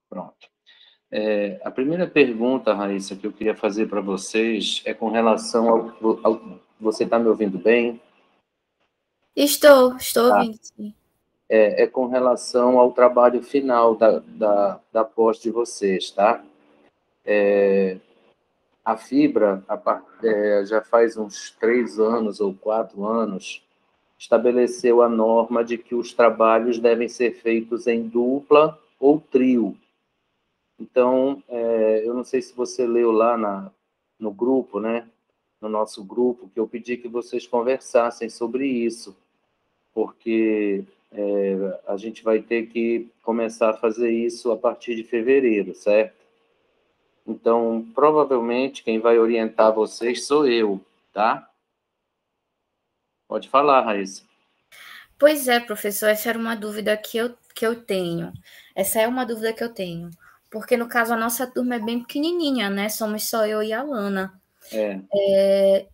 Pronto. A primeira pergunta, Raíssa, que eu queria fazer para vocês é com relação você está me ouvindo bem? Estou Tá. ouvindo, sim. É com relação ao trabalho final da pós de vocês, tá? A Fibra, já faz uns 3 anos ou 4 anos, estabeleceu a norma de que os trabalhos devem ser feitos em dupla ou trio. Então, eu não sei se você leu lá no grupo, né? No nosso grupo, que eu pedi que vocês conversassem sobre isso, porque a gente vai ter que começar a fazer isso a partir de fevereiro, certo? Então, provavelmente, quem vai orientar vocês sou eu, tá? Pode falar, Raíssa. Pois é, professor, essa era uma dúvida que eu tenho. Essa é uma dúvida que eu tenho. Porque, no caso, a nossa turma é bem pequenininha, né? Somos só eu e a Lana. É,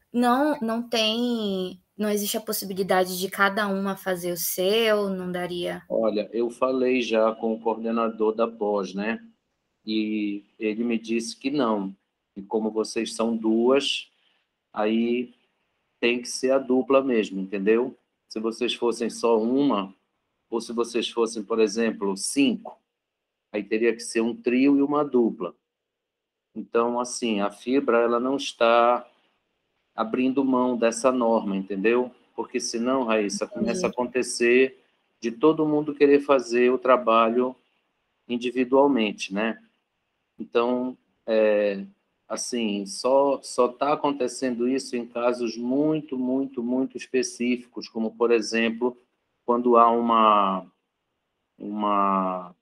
Não existe a possibilidade de cada uma fazer o seu, não daria. olha, eu falei já com o coordenador da pós, né? E ele me disse que não. E como vocês são duas, aí tem que ser a dupla mesmo, entendeu? Se vocês fossem só uma, ou se vocês fossem, por exemplo, 5, aí teria que ser um trio e uma dupla. Então, assim, a Fibra, ela não está abrindo mão dessa norma, entendeu? Porque senão, Raíssa, começa a Entendi. acontecer de todo mundo querer fazer o trabalho individualmente, né? Então, assim, só está acontecendo isso em casos muito, muito, muito específicos, como, por exemplo, quando há uma, uma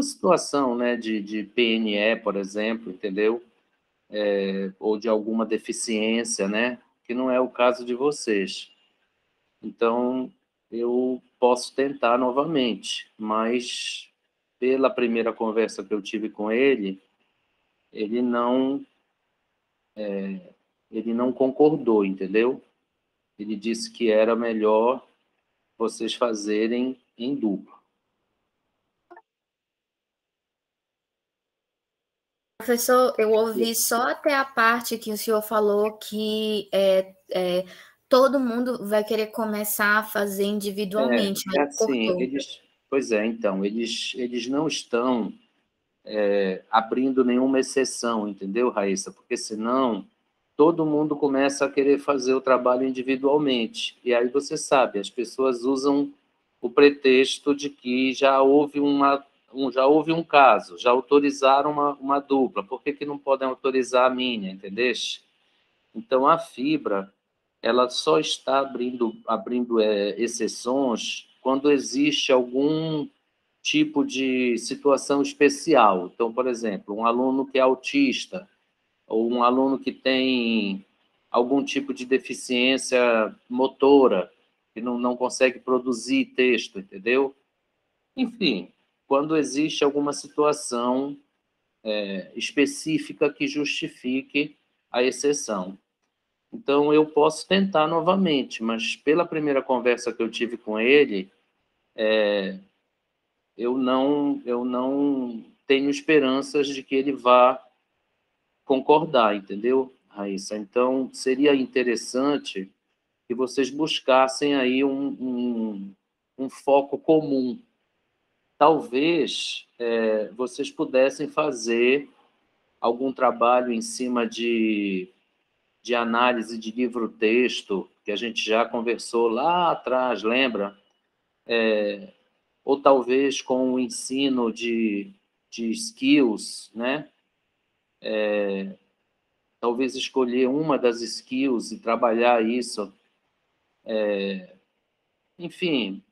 situação, né, de PNE, por exemplo, entendeu? Ou de alguma deficiência, né? Que não é o caso de vocês. Então, eu posso tentar novamente, mas pela primeira conversa que eu tive com ele, ele não ele não concordou, entendeu? Ele disse que era melhor vocês fazerem em dupla. Professor, eu ouvi só até a parte que o senhor falou que todo mundo vai querer começar a fazer individualmente. É Aí assim, cortou. pois é, então, eles não estão abrindo nenhuma exceção, entendeu, Raíssa? Porque senão todo mundo começa a querer fazer o trabalho individualmente. E aí você sabe, as pessoas usam o pretexto de que já houve um caso, já autorizaram uma dupla, por que não podem autorizar a minha, entendeste? Então, a Fibra, ela só está abrindo exceções quando existe algum tipo de situação especial. Então, por exemplo, um aluno que é autista, ou um aluno que tem algum tipo de deficiência motora, que não consegue produzir texto, entendeu? Enfim, quando existe alguma situação específica que justifique a exceção. Então, eu posso tentar novamente, mas pela primeira conversa que eu tive com ele, eu não tenho esperanças de que ele vá concordar, entendeu, Raíssa? Então, seria interessante que vocês buscassem aí um foco comum. Talvez vocês pudessem fazer algum trabalho em cima de análise de livro-texto, que a gente já conversou lá atrás, lembra? Ou talvez com o ensino de skills, né? Talvez escolher uma das skills e trabalhar isso. Enfim,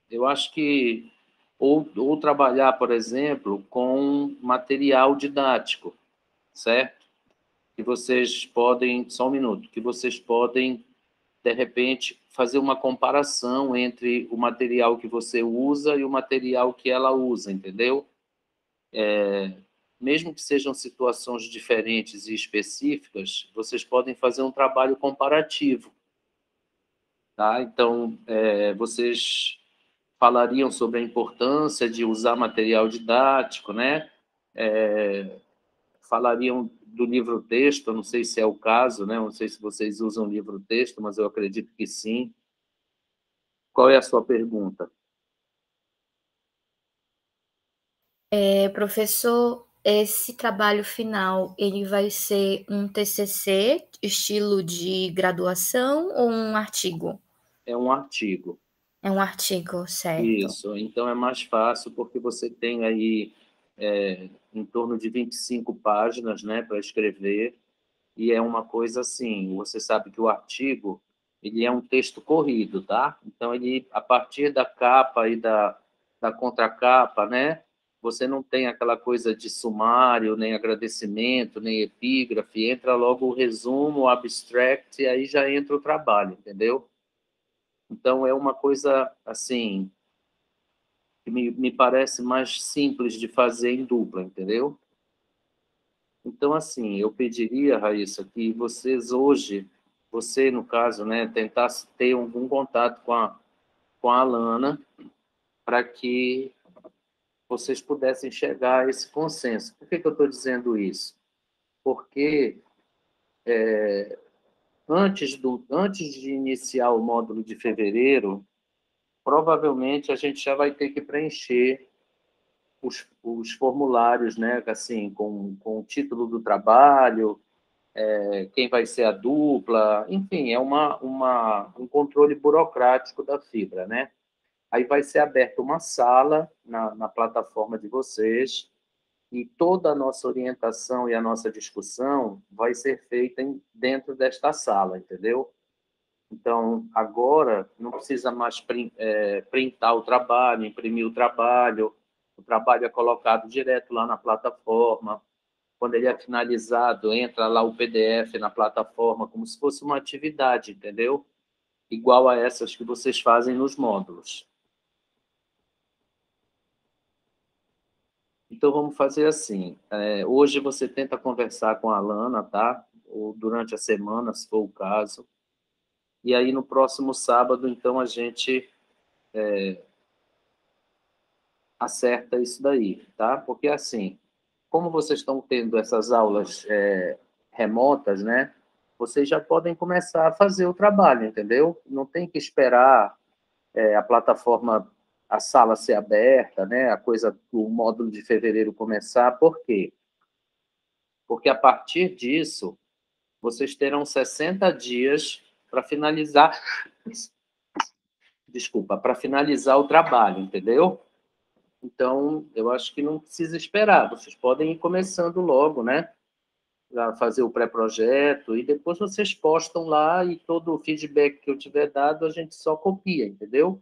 eu acho que ou trabalhar, por exemplo, com material didático, certo? Que vocês podem, só um minuto, que vocês podem, de repente, fazer uma comparação entre o material que você usa e o material que ela usa, entendeu? Mesmo que sejam situações diferentes e específicas, vocês podem fazer um trabalho comparativo, tá? Então, vocês falariam sobre a importância de usar material didático, né? Falariam do livro-texto, não sei se é o caso, né? Não sei se vocês usam livro-texto, mas eu acredito que sim. Qual é a sua pergunta? Professor, esse trabalho final, ele vai ser um TCC, estilo de graduação ou um artigo? É um artigo. É um artigo, certo. Isso, então é mais fácil porque você tem aí em torno de 25 páginas, né, para escrever, e é uma coisa assim, você sabe que o artigo, ele é um texto corrido, tá? Então, ele, a partir da capa e da contracapa, né, você não tem aquela coisa de sumário, nem agradecimento, nem epígrafe, entra logo o resumo, o abstract, e aí já entra o trabalho, entendeu? Então, é uma coisa, assim, que me parece mais simples de fazer em dupla, entendeu? Então, assim, eu pediria, Raíssa, que vocês hoje, você, no caso, né, tentasse ter algum contato com a Alana para que vocês pudessem chegar a esse consenso. Por que que eu estou dizendo isso? Porque antes de iniciar o módulo de fevereiro, provavelmente a gente já vai ter que preencher os formulários, né, assim, com o título do trabalho, quem vai ser a dupla, enfim, é um controle burocrático da fibra, né? Aí vai ser aberta uma sala na plataforma de vocês e toda a nossa orientação e a nossa discussão vai ser feita dentro desta sala, entendeu? Então, agora, não precisa mais printar o trabalho, imprimir o trabalho é colocado direto lá na plataforma. Quando ele é finalizado, entra lá o PDF na plataforma, como se fosse uma atividade, entendeu? Igual a essas que vocês fazem nos módulos. Então, vamos fazer assim. Hoje você tenta conversar com a Alana, tá? Ou durante a semana, se for o caso. E aí, no próximo sábado, então, a gente acerta isso daí, tá? Porque, assim, como vocês estão tendo essas aulas remotas, né? Vocês já podem começar a fazer o trabalho, entendeu? Não tem que esperar a plataforma, a sala ser aberta, né? A coisa, o módulo de fevereiro começar. Por quê? Porque a partir disso, vocês terão 60 dias para finalizar, desculpa, para finalizar o trabalho, entendeu? Então, eu acho que não precisa esperar, vocês podem ir começando logo, né? A fazer o pré-projeto e depois vocês postam lá e todo o feedback que eu tiver dado a gente só copia, entendeu?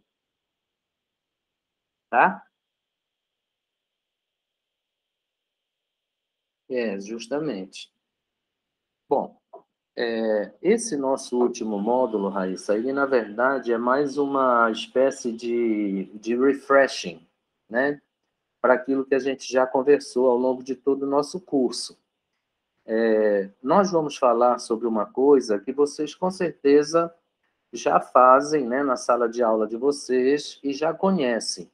Tá? Justamente. Bom, esse nosso último módulo, Raíssa, ele na verdade é mais uma espécie de refreshing, né? Para aquilo que a gente já conversou ao longo de todo o nosso curso. Nós vamos falar sobre uma coisa que vocês com certeza já fazem, né, na sala de aula de vocês e já conhecem.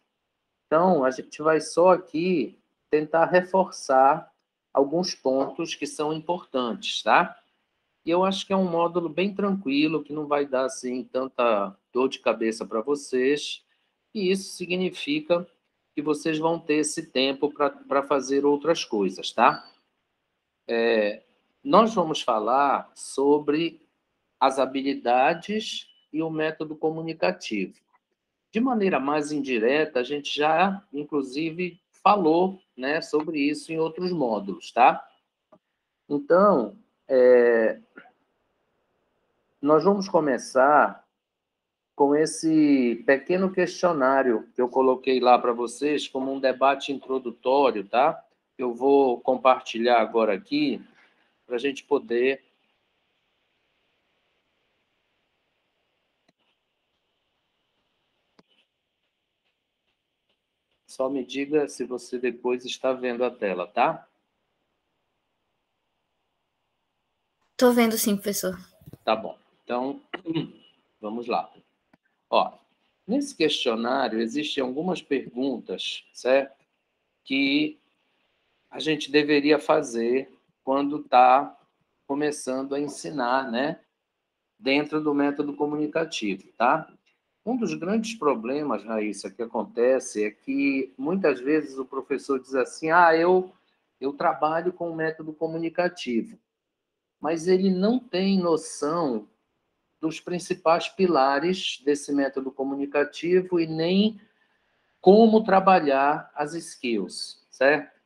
Então, a gente vai só aqui tentar reforçar alguns pontos que são importantes, tá? E eu acho que é um módulo bem tranquilo, que não vai dar assim tanta dor de cabeça para vocês, e isso significa que vocês vão ter esse tempo para fazer outras coisas, tá? Nós vamos falar sobre as habilidades e o método comunicativo. De maneira mais indireta, a gente já, inclusive, falou, né, sobre isso em outros módulos, tá? Então, nós vamos começar com esse pequeno questionário que eu coloquei lá para vocês como um debate introdutório, tá? Eu vou compartilhar agora aqui para a gente poder. Só me diga se você depois está vendo a tela, tá? Tô vendo sim, professor. Tá bom. Então, vamos lá. Ó, Nesse questionário, existem algumas perguntas, certo? Que a gente deveria fazer quando está começando a ensinar, né? Dentro do método comunicativo, tá? Um dos grandes problemas, Raíssa, que acontece é que muitas vezes o professor diz assim: eu trabalho com o método comunicativo, mas ele não tem noção dos principais pilares desse método comunicativo e nem como trabalhar as skills, certo?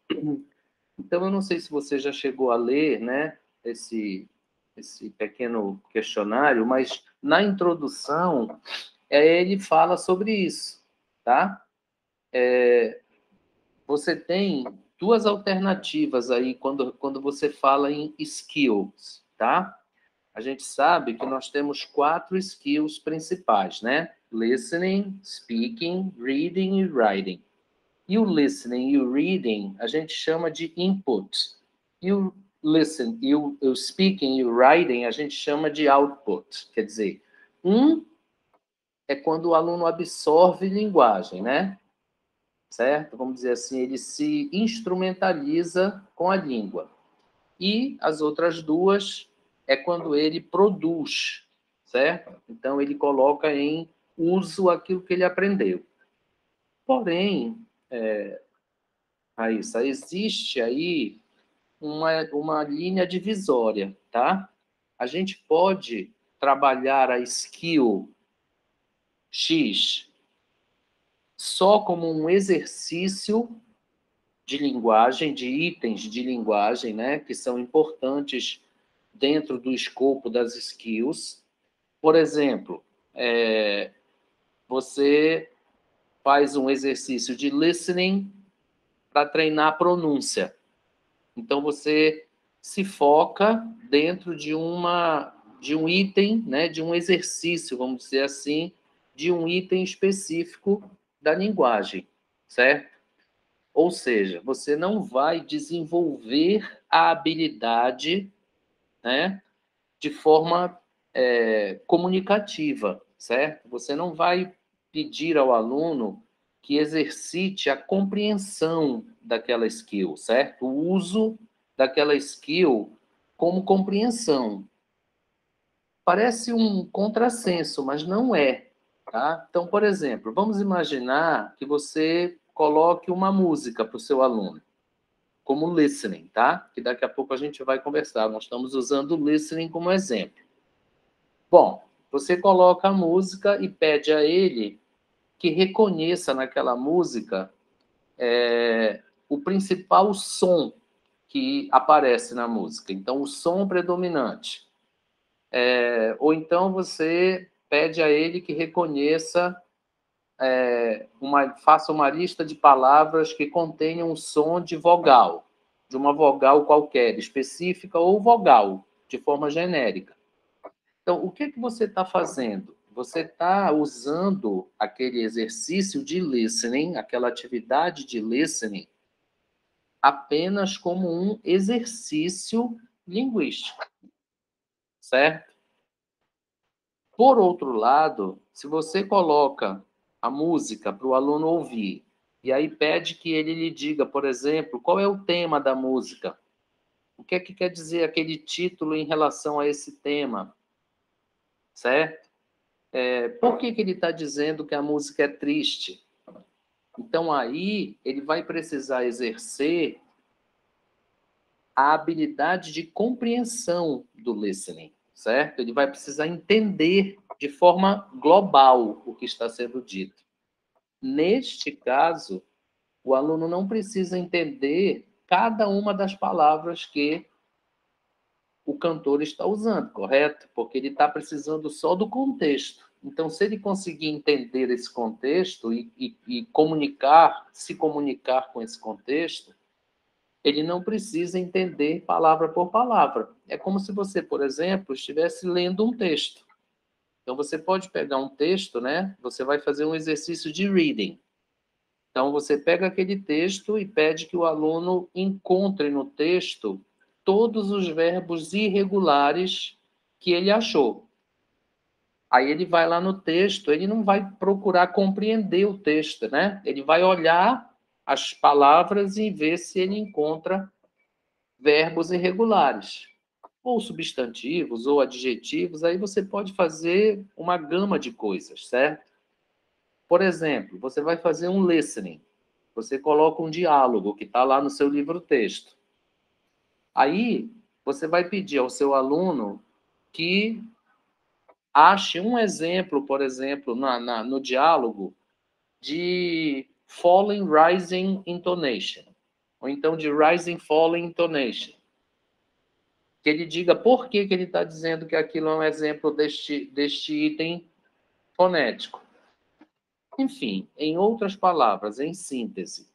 Então, eu não sei se você já chegou a ler, né, esse pequeno questionário, mas na introdução ele fala sobre isso, tá? Você tem duas alternativas aí quando você fala em skills, tá? A gente sabe que nós temos 4 skills principais, né? Listening, speaking, reading e writing. E o listening e o reading a gente chama de input. E o listen e o speaking e o writing a gente chama de output. Quer dizer, um é quando o aluno absorve linguagem, né? Certo? Vamos dizer assim, ele se instrumentaliza com a língua. E as outras duas é quando ele produz, certo? Então, ele coloca em uso aquilo que ele aprendeu. Porém, Raíssa, existe aí uma linha divisória, tá? A gente pode trabalhar a skill X só como um exercício de linguagem, de itens de linguagem, né, que são importantes dentro do escopo das skills. Por exemplo, você faz um exercício de listening para treinar a pronúncia. Então, você se foca dentro de um item, né, de um exercício, vamos dizer assim, de um item específico da linguagem, certo? Ou seja, você não vai desenvolver a habilidade, né, de forma comunicativa, certo? Você não vai pedir ao aluno que exercite a compreensão daquela skill, certo? O uso daquela skill como compreensão. Parece um contrassenso, mas não é, tá? Então, por exemplo, vamos imaginar que você coloque uma música para o seu aluno, como listening, tá? Que daqui a pouco a gente vai conversar. Nós estamos usando o listening como exemplo. Bom, você coloca a música e pede a ele que reconheça naquela música o principal som que aparece na música. Então, o som predominante. Ou então você pede a ele que reconheça, faça uma lista de palavras que contenham um som de vogal, de uma vogal qualquer, específica ou vogal, de forma genérica. Então, o que você está fazendo? Você está usando aquele exercício de listening, aquela atividade de listening, apenas como um exercício linguístico, certo? Por outro lado, se você coloca a música para o aluno ouvir, e aí pede que ele lhe diga, por exemplo, qual é o tema da música, o que é que quer dizer aquele título em relação a esse tema, certo? Por que ele está dizendo que a música é triste? Então, aí, ele vai precisar exercer a habilidade de compreensão do listening, certo? Ele vai precisar entender de forma global o que está sendo dito. Neste caso, o aluno não precisa entender cada uma das palavras que o cantor está usando, correto? Porque ele está precisando só do contexto. Então, se ele conseguir entender esse contexto e se comunicar com esse contexto, ele não precisa entender palavra por palavra. É como se você, por exemplo, estivesse lendo um texto. Então, você pode pegar um texto, né? Você vai fazer um exercício de reading. Então, você pega aquele texto e pede que o aluno encontre no texto todos os verbos irregulares que ele achou. Aí ele vai lá no texto, ele não vai procurar compreender o texto, né? Ele vai olhar as palavras e ver se ele encontra verbos irregulares, ou substantivos, ou adjetivos. Aí você pode fazer uma gama de coisas, certo? Por exemplo, você vai fazer um listening. Você coloca um diálogo que está lá no seu livro-texto. Aí você vai pedir ao seu aluno que ache um exemplo, por exemplo, no diálogo, de falling, rising intonation, ou então de rising, falling intonation. Que ele diga por que ele está dizendo que aquilo é um exemplo deste item fonético. Enfim, em outras palavras, em síntese,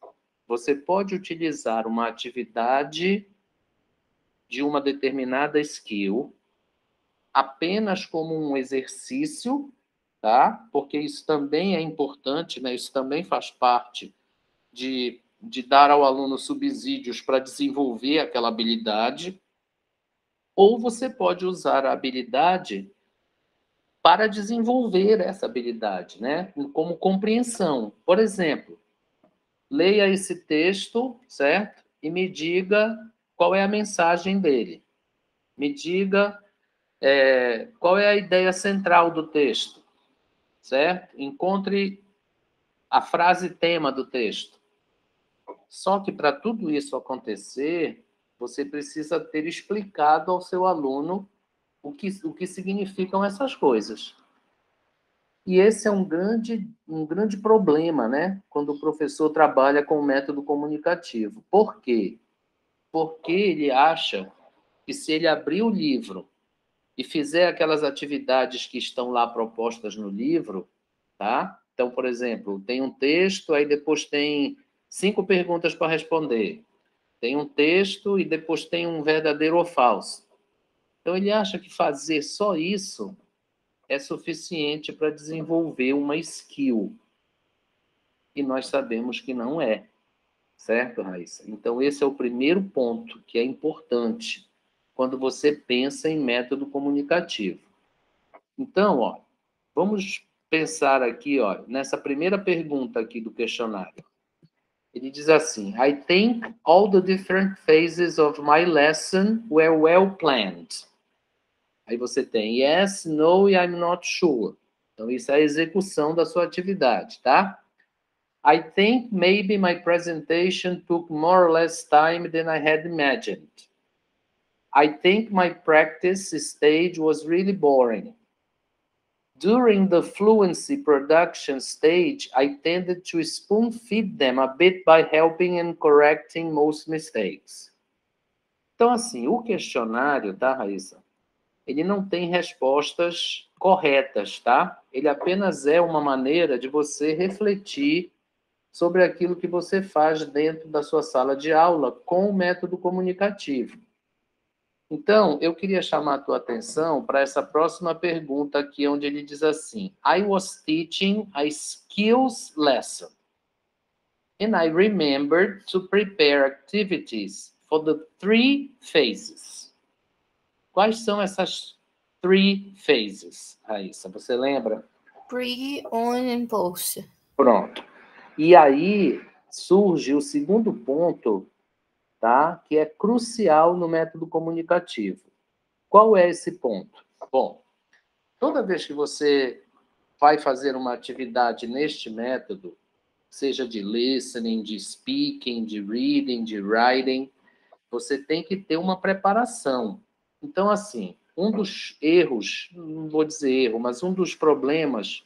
você pode utilizar uma atividade de uma determinada skill apenas como um exercício, tá? Porque isso também é importante, né? Isso também faz parte de dar ao aluno subsídios para desenvolver aquela habilidade, ou você pode usar a habilidade para desenvolver essa habilidade, né? Como compreensão. Por exemplo, leia esse texto, certo? E me diga qual é a mensagem dele. Me diga qual é a ideia central do texto, certo? Encontre a frase tema do texto. Só que para tudo isso acontecer, você precisa ter explicado ao seu aluno o que significam essas coisas. E esse é um grande problema, né? Quando o professor trabalha com o método comunicativo. Por quê? Porque ele acha que se ele abrir o livro e fizer aquelas atividades que estão lá propostas no livro, tá? Então, por exemplo, tem um texto, aí depois tem 5 perguntas para responder. Tem um texto e depois tem um verdadeiro ou falso. Então, ele acha que fazer só isso é suficiente para desenvolver uma skill. E nós sabemos que não é. Certo, Raíssa? Então, esse é o primeiro ponto que é importante quando você pensa em método comunicativo. Então, ó, vamos pensar aqui, ó, nessa primeira pergunta aqui do questionário. Ele diz assim: I think all the different phases of my lesson were well planned. Aí você tem yes, no e I'm not sure. Então, isso é a execução da sua atividade, tá? I think maybe my presentation took more or less time than I had imagined. I think my practice stage was really boring. During the fluency production stage, I tended to spoon-feed them a bit by helping and correcting most mistakes. Então, assim, o questionário, tá, Raíssa? Ele não tem respostas corretas, tá? Ele apenas é uma maneira de você refletir sobre aquilo que você faz dentro da sua sala de aula com o método comunicativo. Então, eu queria chamar a tua atenção para essa próxima pergunta aqui, onde ele diz assim: I was teaching a skills lesson, and I remembered to prepare activities for the 3 phases. Quais são essas 3 phases, Raíssa? Você lembra? Pre, on and post. Pronto. E aí surge o segundo ponto, tá? Que é crucial no método comunicativo. Qual é esse ponto? Bom, toda vez que você vai fazer uma atividade neste método, seja de listening, de speaking, de reading, de writing, você tem que ter uma preparação. Então, assim, um dos erros, não vou dizer erro, mas um dos problemas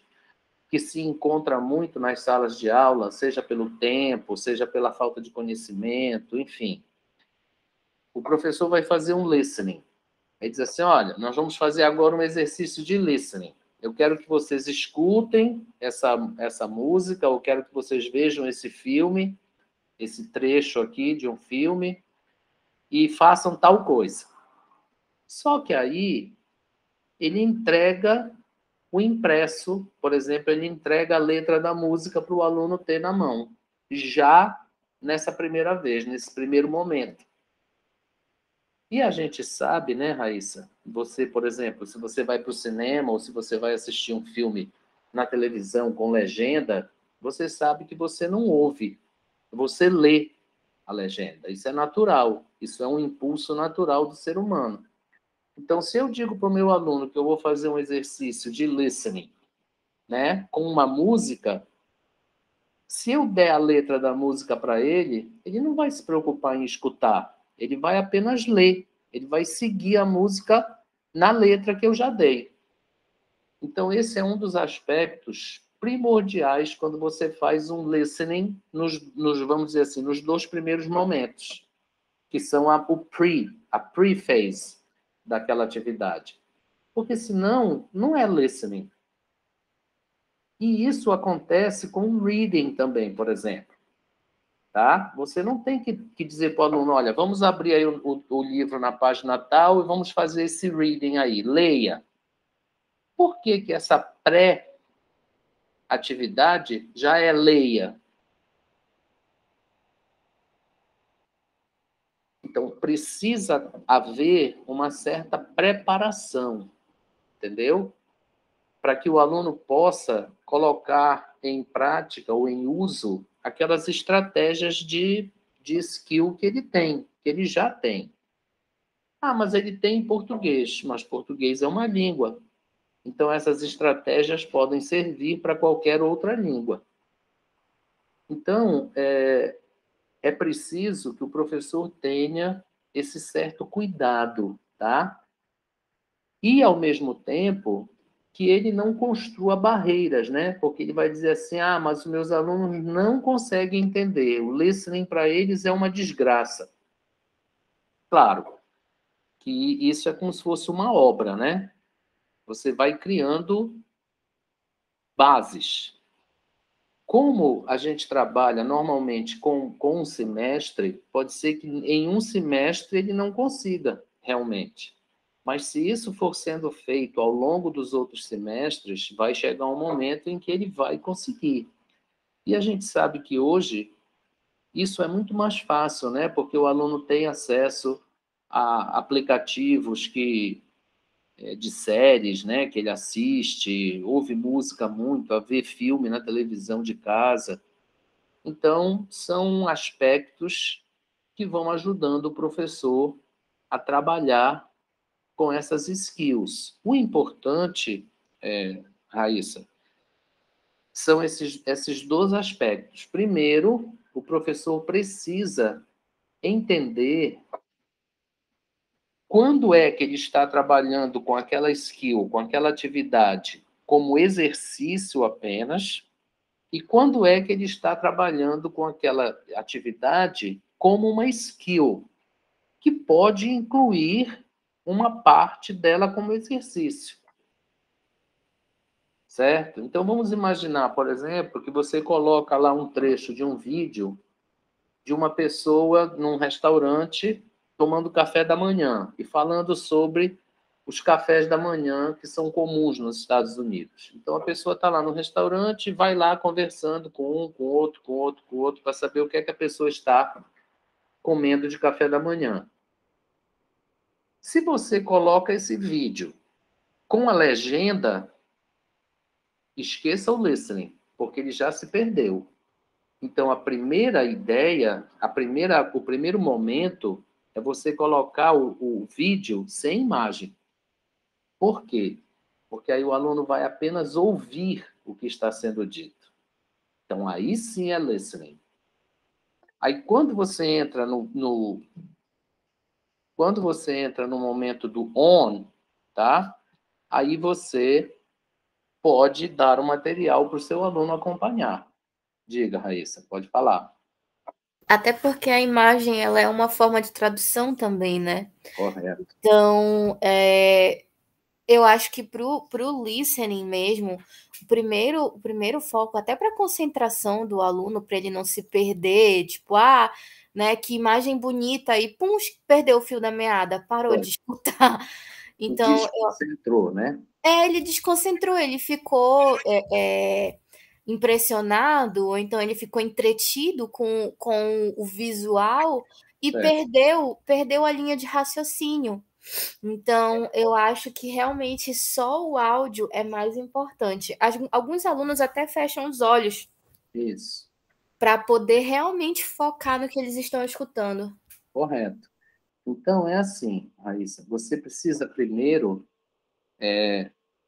que se encontra muito nas salas de aula, seja pelo tempo, seja pela falta de conhecimento, enfim. O professor vai fazer um listening. Ele diz assim, olha, nós vamos fazer agora um exercício de listening. Eu quero que vocês escutem essa música, eu quero que vocês vejam esse filme, esse trecho aqui de um filme, e façam tal coisa. Só que aí ele entrega o impresso, por exemplo, ele entrega a letra da música para o aluno ter na mão, já nessa primeira vez, nesse primeiro momento. E a gente sabe, né, Raíssa? Você, por exemplo, se você vai para o cinema ou se você vai assistir um filme na televisão com legenda, você sabe que você não ouve, você lê a legenda. Isso é natural, isso é um impulso natural do ser humano. Então, se eu digo para o meu aluno que eu vou fazer um exercício de listening, né, com uma música, se eu der a letra da música para ele, ele não vai se preocupar em escutar, ele vai apenas ler, ele vai seguir a música na letra que eu já dei. Então, esse é um dos aspectos primordiais quando você faz um listening vamos dizer assim, nos 2 primeiros momentos, que são a pre-phase daquela atividade. Porque senão, não é listening. E isso acontece com o reading também, por exemplo. Tá? Você não tem que dizer para o aluno, olha, vamos abrir aí o livro na página tal e vamos fazer esse reading aí, leia. Por que que essa pré-atividade já é leia? Então, precisa haver uma certa preparação, entendeu? Para que o aluno possa colocar em prática ou em uso aquelas estratégias de skill que ele tem, que ele já tem. Ah, mas ele tem português, mas português é uma língua. Então, essas estratégias podem servir para qualquer outra língua. Então, é preciso que o professor tenha esse certo cuidado, tá? E, ao mesmo tempo, que ele não construa barreiras, né? Porque ele vai dizer assim, ah, mas os meus alunos não conseguem entender, o listening para eles é uma desgraça. Claro, que isso é como se fosse uma obra, né? Você vai criando bases. Como a gente trabalha normalmente com um semestre, pode ser que em um semestre ele não consiga realmente. Mas se isso for sendo feito ao longo dos outros semestres, vai chegar um momento em que ele vai conseguir. E a gente sabe que hoje isso é muito mais fácil, né? Porque o aluno tem acesso a aplicativos de séries, né, que ele assiste, ouve música muito, a ver filme na televisão de casa. Então, são aspectos que vão ajudando o professor a trabalhar com essas skills. O importante, Raíssa, são esses 2 aspectos. Primeiro, o professor precisa entender quando é que ele está trabalhando com aquela skill, com aquela atividade, como exercício apenas, e quando é que ele está trabalhando com aquela atividade como uma skill, que pode incluir uma parte dela como exercício. Certo? Então, vamos imaginar, por exemplo, que você coloca lá um trecho de um vídeo de uma pessoa num restaurante tomando café da manhã e falando sobre os cafés da manhã que são comuns nos Estados Unidos. Então, a pessoa está lá no restaurante e vai lá conversando com um, com outro, com outro, com outro, para saber o que é que a pessoa está comendo de café da manhã. Se você coloca esse vídeo com a legenda, esqueça o listening, porque ele já se perdeu. Então, a primeira ideia, o primeiro momento é você colocar o vídeo sem imagem. Por quê? Porque aí o aluno vai apenas ouvir o que está sendo dito. Então, aí sim é listening. Aí, quando você entra no momento do on, tá? Aí você pode dar o material para o seu aluno acompanhar. Diga, Raíssa, pode falar. Até porque a imagem ela é uma forma de tradução também, né? Correto. Então, eu acho que para o listening mesmo, o primeiro foco, até para a concentração do aluno, para ele não se perder, tipo, né, que imagem bonita, e pum, perdeu o fio da meada, parou de escutar. Então, Desconcentrou, né? ele desconcentrou, ele ficou impressionado, ou então ele ficou entretido com o visual e Certo. perdeu a linha de raciocínio. Então, eu acho que realmente só o áudio é mais importante. Alguns alunos até fecham os olhos Isso, para poder realmente focar no que eles estão escutando. correto. Então, é assim, Raíssa, você precisa primeiro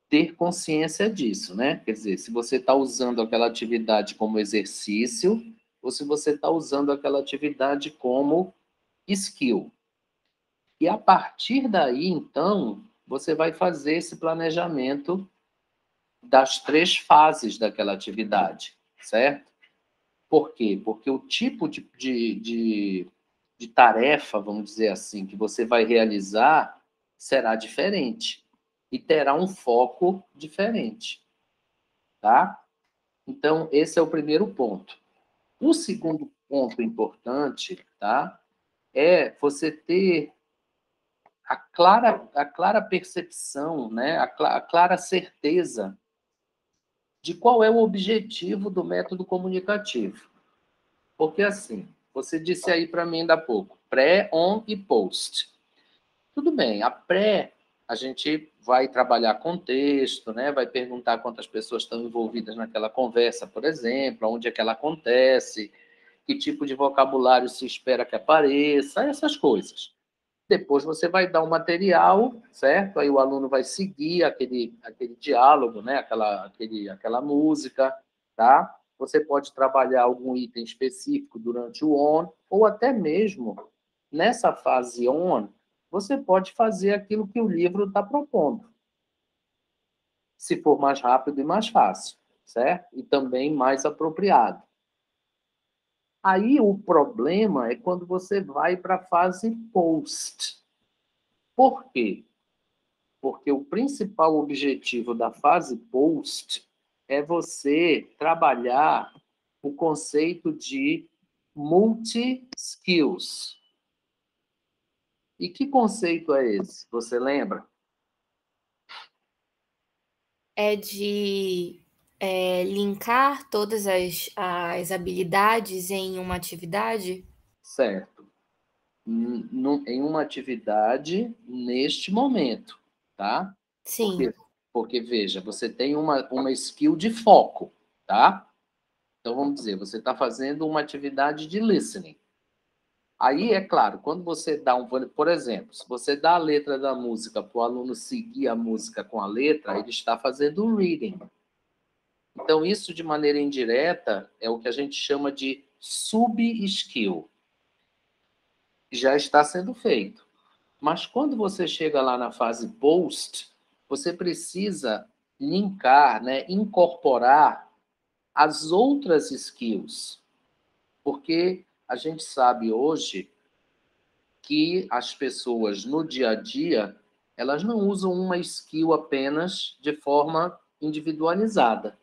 ter consciência disso, né? Quer dizer, se você está usando aquela atividade como exercício ou se você está usando aquela atividade como skill. E a partir daí, então, você vai fazer esse planejamento das 3 fases daquela atividade, certo? Por quê? Porque o tipo de tarefa, vamos dizer assim, que você vai realizar será diferente e terá um foco diferente, tá? Então, esse é o primeiro ponto. O segundo ponto importante, tá? É você ter a clara percepção, né? A clara certeza de qual é o objetivo do método comunicativo. Porque, assim, você disse aí para mim ainda há pouco, pré, on e post. Tudo bem, a pré, a gente vai trabalhar contexto, né? Vai perguntar quantas pessoas estão envolvidas naquela conversa, por exemplo, onde é que ela acontece, que tipo de vocabulário se espera que apareça, essas coisas. Depois você vai dar um material, certo? Aí o aluno vai seguir aquele diálogo, né? Aquela música, tá? Você pode trabalhar algum item específico durante o on, ou até mesmo nessa fase on, você pode fazer aquilo que o livro está propondo, se for mais rápido e mais fácil, certo? E também mais apropriado. Aí o problema é quando você vai para a fase post. Por quê? Porque o principal objetivo da fase post é você trabalhar o conceito de multi-skills. E que conceito é esse? Você lembra? É de linkar todas as habilidades em uma atividade? Certo. Em uma atividade neste momento, tá? Sim, Porque veja, você tem uma skill de foco, tá? Então, vamos dizer, você está fazendo uma atividade de listening. Aí, é claro, quando você dá por exemplo, se você dá a letra da música para o aluno seguir a música com a letra, ele está fazendo um reading. Então, isso de maneira indireta é o que a gente chama de sub-skill. Já está sendo feito. Mas quando você chega lá na fase post, você precisa linkar, né, incorporar as outras skills. Porque a gente sabe hoje que as pessoas no dia a dia, elas não usam uma skill apenas de forma individualizada.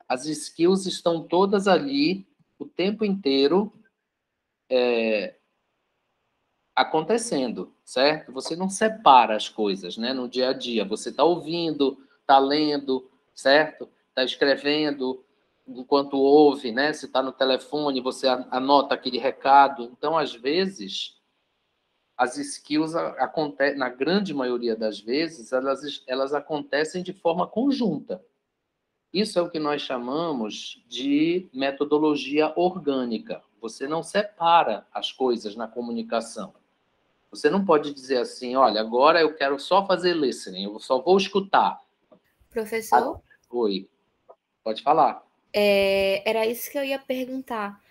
As skills estão todas ali o tempo inteiro acontecendo, certo? Você não separa as coisas, né? No dia a dia, você está ouvindo, está lendo, certo? Está escrevendo enquanto ouve, né? Se está no telefone, você anota aquele recado. Então, às vezes, as skills acontecem, na grande maioria das vezes, elas acontecem de forma conjunta. Isso é o que nós chamamos de metodologia orgânica. Você não separa as coisas na comunicação. Você não pode dizer assim, olha, agora eu quero só fazer listening, eu só vou escutar. Ah, professor? oi, pode falar. Era isso que eu ia perguntar.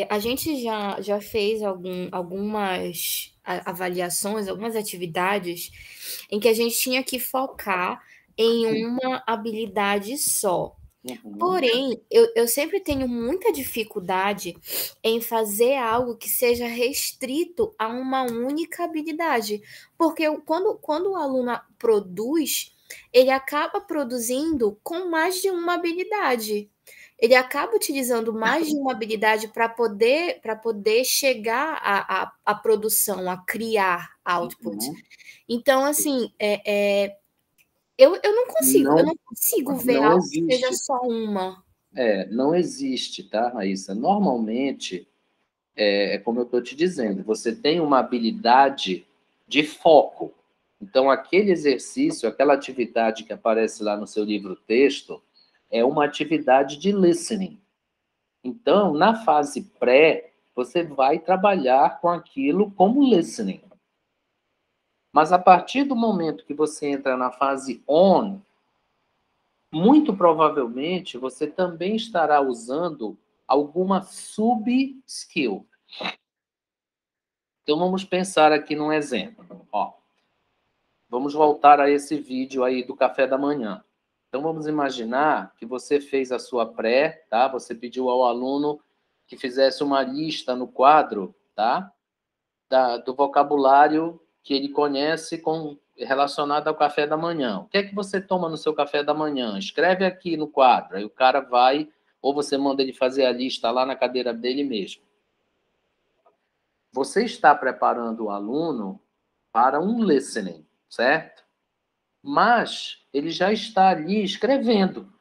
A gente já fez algumas avaliações, algumas atividades em que a gente tinha que focar em uma habilidade só. Uhum, Porém, eu sempre tenho muita dificuldade em fazer algo que seja restrito a uma única habilidade. Porque quando o aluno produz, ele acaba produzindo com mais de uma habilidade. Ele acaba utilizando mais de uma habilidade para poder chegar à produção, a criar output. uhum. Então, assim, eu não consigo Não, ver não algo que seja existe. só uma. Não existe, tá, Raíssa? Normalmente, como eu estou te dizendo, você tem uma habilidade de foco. Então, aquele exercício, aquela atividade que aparece lá no seu livro-texto, é uma atividade de listening. Então, na fase pré, você vai trabalhar com aquilo como listening. Mas a partir do momento que você entra na fase on, muito provavelmente você também estará usando alguma sub-skill. Então, vamos pensar aqui num exemplo. Ó, vamos voltar a esse vídeo aí do café da manhã. Então, vamos imaginar que você fez a sua pré, tá? Você pediu ao aluno que fizesse uma lista no quadro, tá? Do vocabulário que ele conhece relacionado ao café da manhã. O que é que você toma no seu café da manhã? Escreve aqui no quadro. Aí o cara vai, ou você manda ele fazer a lista lá na cadeira dele mesmo. Você está preparando o aluno para um listening, certo? Mas ele já está ali escrevendo.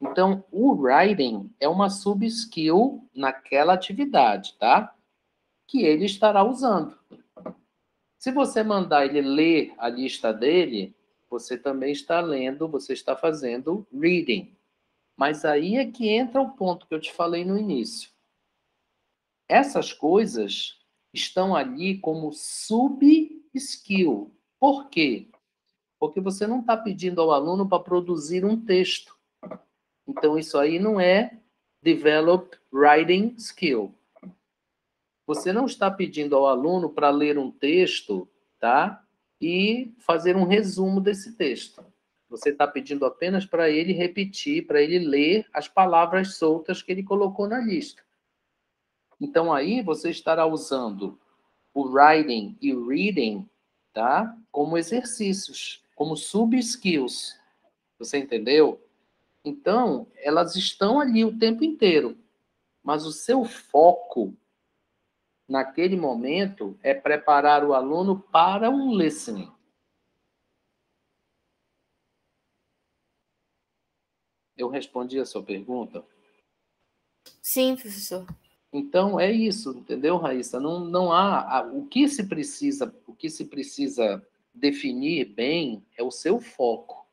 Então, o writing é uma sub-skill naquela atividade, tá? Que ele estará usando. Se você mandar ele ler a lista dele, você também está lendo, você está fazendo reading. Mas aí é que entra o ponto que eu te falei no início. Essas coisas estão ali como sub-skill. Por quê? Porque você não está pedindo ao aluno para produzir um texto. Então, isso aí não é develop writing skill. Você não está pedindo ao aluno para ler um texto, tá? E fazer um resumo desse texto. Você está pedindo apenas para ele repetir, para ele ler as palavras soltas que ele colocou na lista. Então, aí você estará usando o writing e o reading, tá? Como exercícios, como sub-skills. Você entendeu? Então, elas estão ali o tempo inteiro. Mas o seu foco naquele momento é preparar o aluno para um listening. Eu respondi a sua pergunta? Sim, professor. Então é isso, entendeu, Raíssa? Não há o que se precisa definir bem é o seu foco.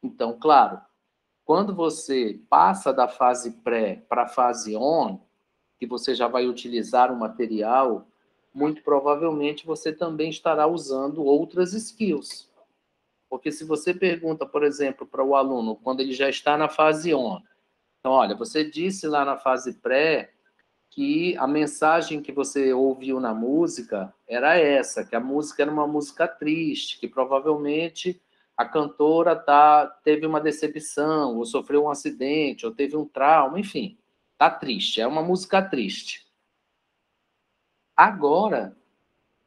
Então, claro, quando você passa da fase pré para a fase on, que você já vai utilizar o material, muito provavelmente você também estará usando outras skills. Porque se você pergunta, por exemplo, para o aluno, quando ele já está na fase on, então, olha, você disse lá na fase pré que a mensagem que você ouviu na música era essa, que a música era uma música triste, que provavelmente a cantora teve uma decepção, ou sofreu um acidente, ou teve um trauma, enfim, tá triste, é uma música triste. Agora,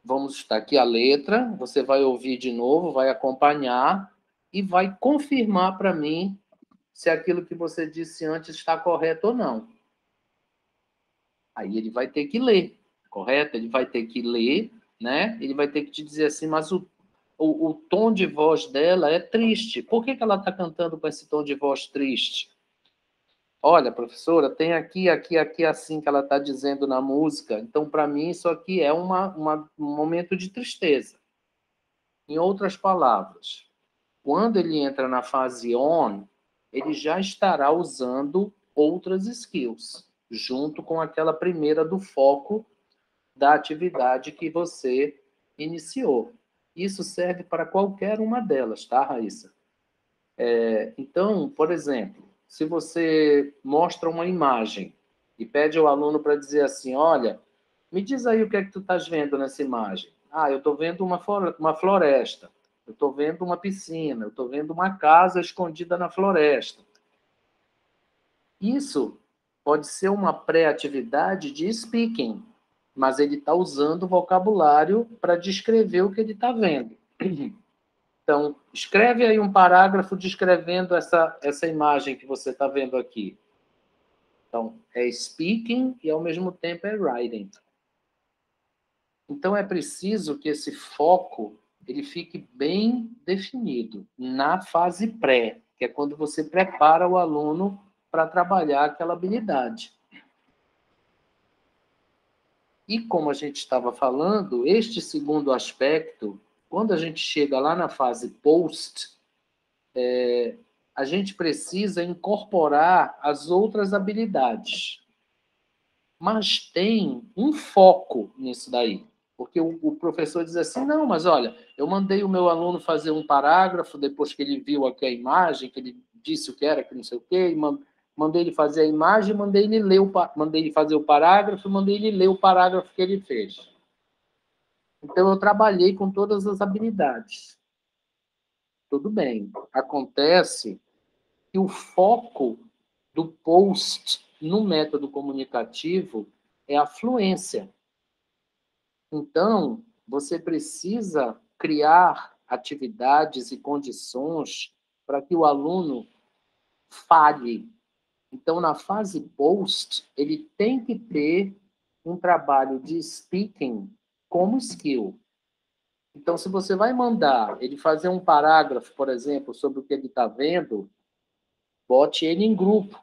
vamos estar aqui a letra, você vai ouvir de novo, vai acompanhar e vai confirmar para mim se aquilo que você disse antes está correto ou não. Aí ele vai ter que ler, correto? Ele vai ter que ler, né? Ele vai ter que te dizer assim, mas o tom de voz dela é triste. Por que ela está cantando com esse tom de voz triste? Olha, professora, tem aqui, assim que ela está dizendo na música. Então, para mim, isso aqui é um momento de tristeza. Em outras palavras, quando ele entra na fase on, ele já estará usando outras skills, junto com aquela primeira do foco da atividade que você iniciou. Isso serve para qualquer uma delas, tá, Raíssa? Então, por exemplo, se você mostra uma imagem e pede ao aluno para dizer assim, olha, me diz aí o que é que tu estás vendo nessa imagem. Ah, eu estou vendo uma floresta, eu estou vendo uma piscina, eu estou vendo uma casa escondida na floresta. Isso pode ser uma pré-atividade de speaking, mas ele está usando o vocabulário para descrever o que ele está vendo. Então, escreve aí um parágrafo descrevendo essa imagem que você está vendo aqui. Então, é speaking e, ao mesmo tempo, é writing. Então, é preciso que esse foco ele fique bem definido na fase pré, que é quando você prepara o aluno para trabalhar aquela habilidade. E como a gente estava falando, este segundo aspecto, quando a gente chega lá na fase post, a gente precisa incorporar as outras habilidades. Mas tem um foco nisso daí. Porque o professor diz assim, não, mas olha, eu mandei o meu aluno fazer um parágrafo, depois que ele viu aqui a imagem, que ele disse o que era, que não sei o quê, e mandei ele fazer a imagem, mandei ele fazer o parágrafo, mandei ele ler o parágrafo que ele fez. Então, eu trabalhei com todas as habilidades. Tudo bem. Acontece que o foco do post no método comunicativo é a fluência. Então, você precisa criar atividades e condições para que o aluno fale. Então, na fase post, ele tem que ter um trabalho de speaking como skill. Então, se você vai mandar ele fazer um parágrafo, por exemplo, sobre o que ele está vendo, bote ele em grupo,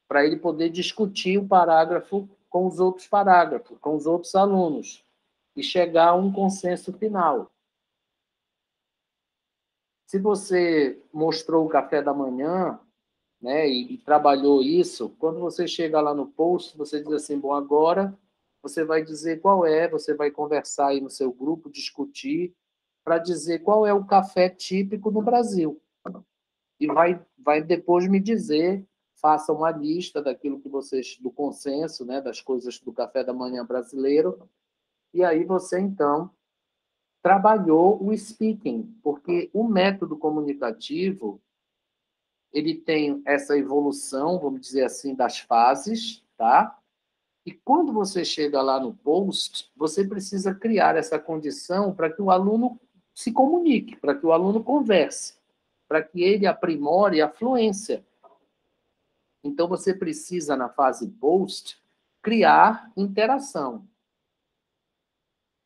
para ele poder discutir o parágrafo com os outros parágrafos, com os outros alunos, e chegar a um consenso final. Se você mostrou o café da manhã, né, e trabalhou isso, quando você chega lá no post, você diz assim, bom, agora você vai dizer qual é, você vai conversar aí no seu grupo, discutir, para dizer qual é o café típico no Brasil. E vai depois me dizer, faça uma lista daquilo que vocês, do consenso, né, das coisas do café da manhã brasileiro, e aí você, então, trabalhou o speaking, porque o método comunicativo, ele tem essa evolução, vamos dizer assim, das fases, tá? E quando você chega lá no post, você precisa criar essa condição para que o aluno se comunique, para que o aluno converse, para que ele aprimore a fluência. Então, você precisa, na fase post, criar interação.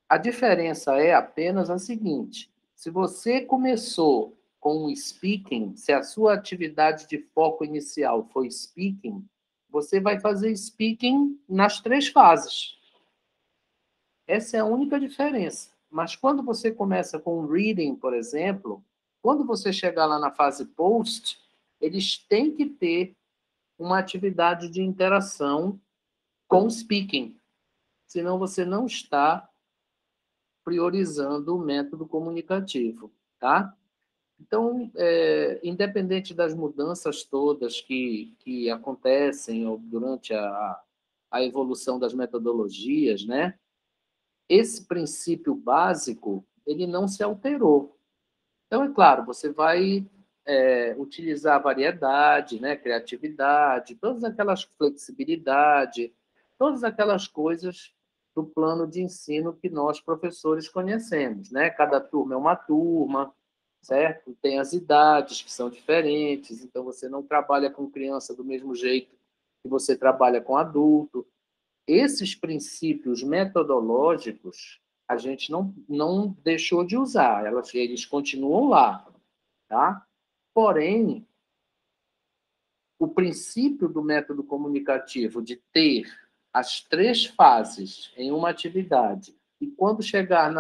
A diferença é apenas a seguinte: se você começou com o speaking, se a sua atividade de foco inicial foi speaking, você vai fazer speaking nas 3 fases. Essa é a única diferença. Mas quando você começa com reading, por exemplo, quando você chegar lá na fase post, eles têm que ter uma atividade de interação com o speaking. Senão você não está priorizando o método comunicativo, tá? Então, independente das mudanças todas que acontecem durante a evolução das metodologias, né? Esse princípio básico, ele não se alterou. Então, é claro, você vai utilizar variedade, né? Criatividade, todas aquelas flexibilidade, todas aquelas coisas do plano de ensino que nós, professores, conhecemos, né? Cada turma é uma turma, certo? Tem as idades que são diferentes, então você não trabalha com criança do mesmo jeito que você trabalha com adulto. Esses princípios metodológicos a gente não deixou de usar, eles continuam lá, tá? Porém, o princípio do método comunicativo de ter as 3 fases em uma atividade e quando chegar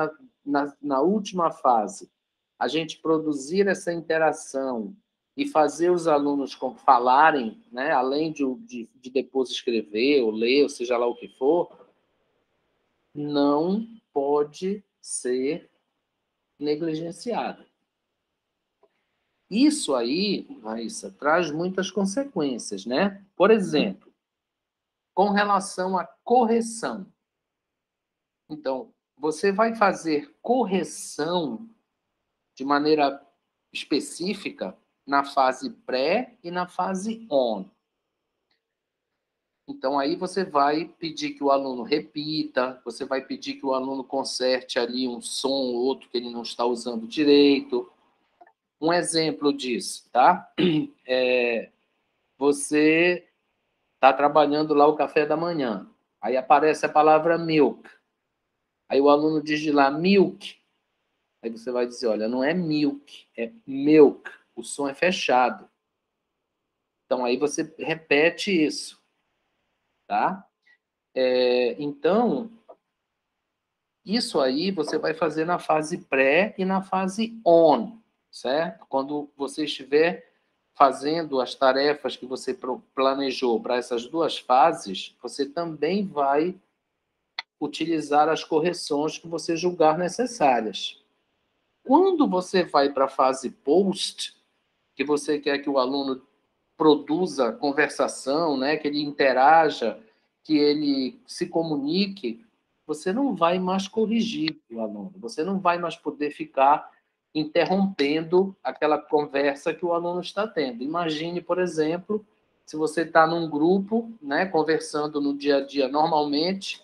na última fase, a gente produzir essa interação e fazer os alunos falarem, né, além de depois escrever ou ler, ou seja lá o que for, não pode ser negligenciado. Isso aí, Raíssa, traz muitas consequências, né? Por exemplo, com relação à correção. Então, você vai fazer correção de maneira específica na fase pré e na fase on. Então, aí você vai pedir que o aluno repita, você vai pedir que o aluno conserte ali um som ou outro que ele não está usando direito. Um exemplo disso, tá? Você está trabalhando lá o café da manhã, aí aparece a palavra milk. Aí o aluno diz de lá milk. Aí você vai dizer, olha, não é milk, é milk. O som é fechado. Então, aí você repete isso, tá? Então, isso aí você vai fazer na fase pré e na fase on, certo? Quando você estiver fazendo as tarefas que você planejou para essas duas fases, você também vai utilizar as correções que você julgar necessárias. Quando você vai para a fase post, que você quer que o aluno produza conversação, né, que ele interaja, que ele se comunique, você não vai mais corrigir o aluno, você não vai mais poder ficar interrompendo aquela conversa que o aluno está tendo. Imagine, por exemplo, se você está num grupo, né, conversando no dia a dia normalmente,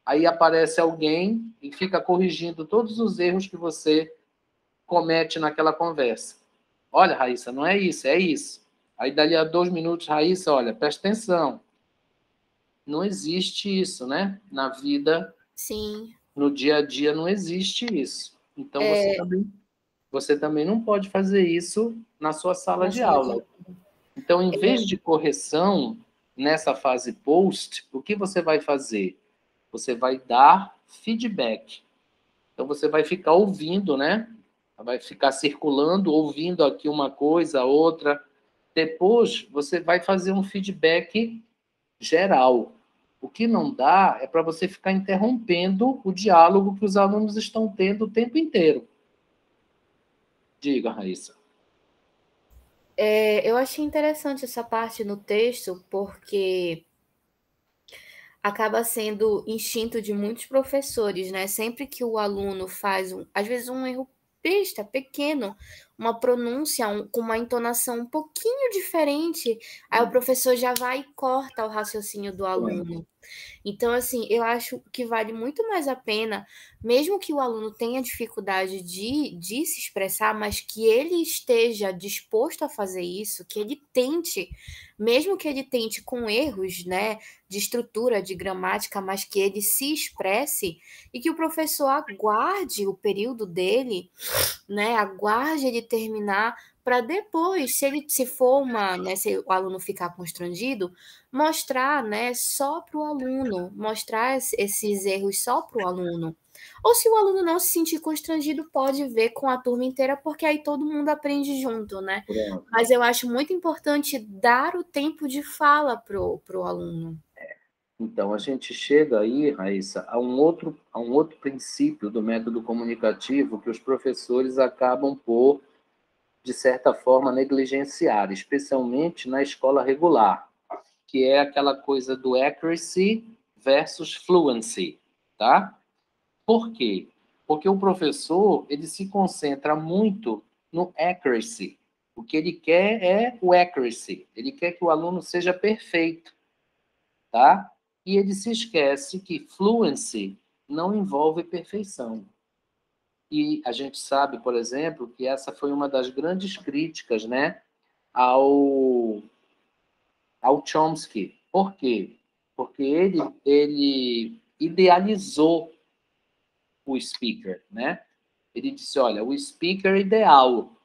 aí aparece alguém e fica corrigindo todos os erros que você comete naquela conversa. Olha, Raíssa, não é isso, é isso. Aí, dali a 2 minutos, Raíssa, olha, presta atenção. Não existe isso, né? Na vida, Sim. no dia a dia, não existe isso. Então, É, você também não pode fazer isso na sua sala na de sala de aula. Então, em vez de correção, nessa fase post, o que você vai fazer? Você vai dar feedback. Então, você vai ficar ouvindo, né? Vai ficar circulando, ouvindo aqui uma coisa, outra. Depois, você vai fazer um feedback geral. O que não dá é para você ficar interrompendo o diálogo que os alunos estão tendo o tempo inteiro. Diga, Raíssa. eu achei interessante essa parte no texto, porque acaba sendo instinto de muitos professores, né? Sempre que o aluno faz, às vezes, um erro besta, pequeno, uma pronúncia com uma entonação um pouquinho diferente, aí o professor já vai e corta o raciocínio do aluno. Então, assim, eu acho que vale muito mais a pena, mesmo que o aluno tenha dificuldade de se expressar, mas que ele esteja disposto a fazer isso, que ele tente, mesmo que ele tente com erros, né, de estrutura, de gramática, mas que ele se expresse e que o professor aguarde o período dele, né, aguarde ele terminar para depois, se for uma, né, se o aluno ficar constrangido, mostrar, né, só para o aluno, mostrar esses erros só para o aluno. Ou se o aluno não se sentir constrangido, pode ver com a turma inteira, porque aí todo mundo aprende junto, né? Pronto. Mas eu acho muito importante dar o tempo de fala pro aluno. Então, a gente chega aí, Raíssa, a um outro princípio do método comunicativo que os professores acabam por, de certa forma, negligenciar, especialmente na escola regular, que é aquela coisa do accuracy versus fluency, tá? Por quê? Porque o professor, ele se concentra muito no accuracy. O que ele quer é o accuracy. Ele quer que o aluno seja perfeito, tá? E ele se esquece que fluency não envolve perfeição. E a gente sabe, por exemplo, que essa foi uma das grandes críticas, né, ao Chomsky. Por quê? Porque ele idealizou o speaker, né? Ele disse, olha, o speaker ideal,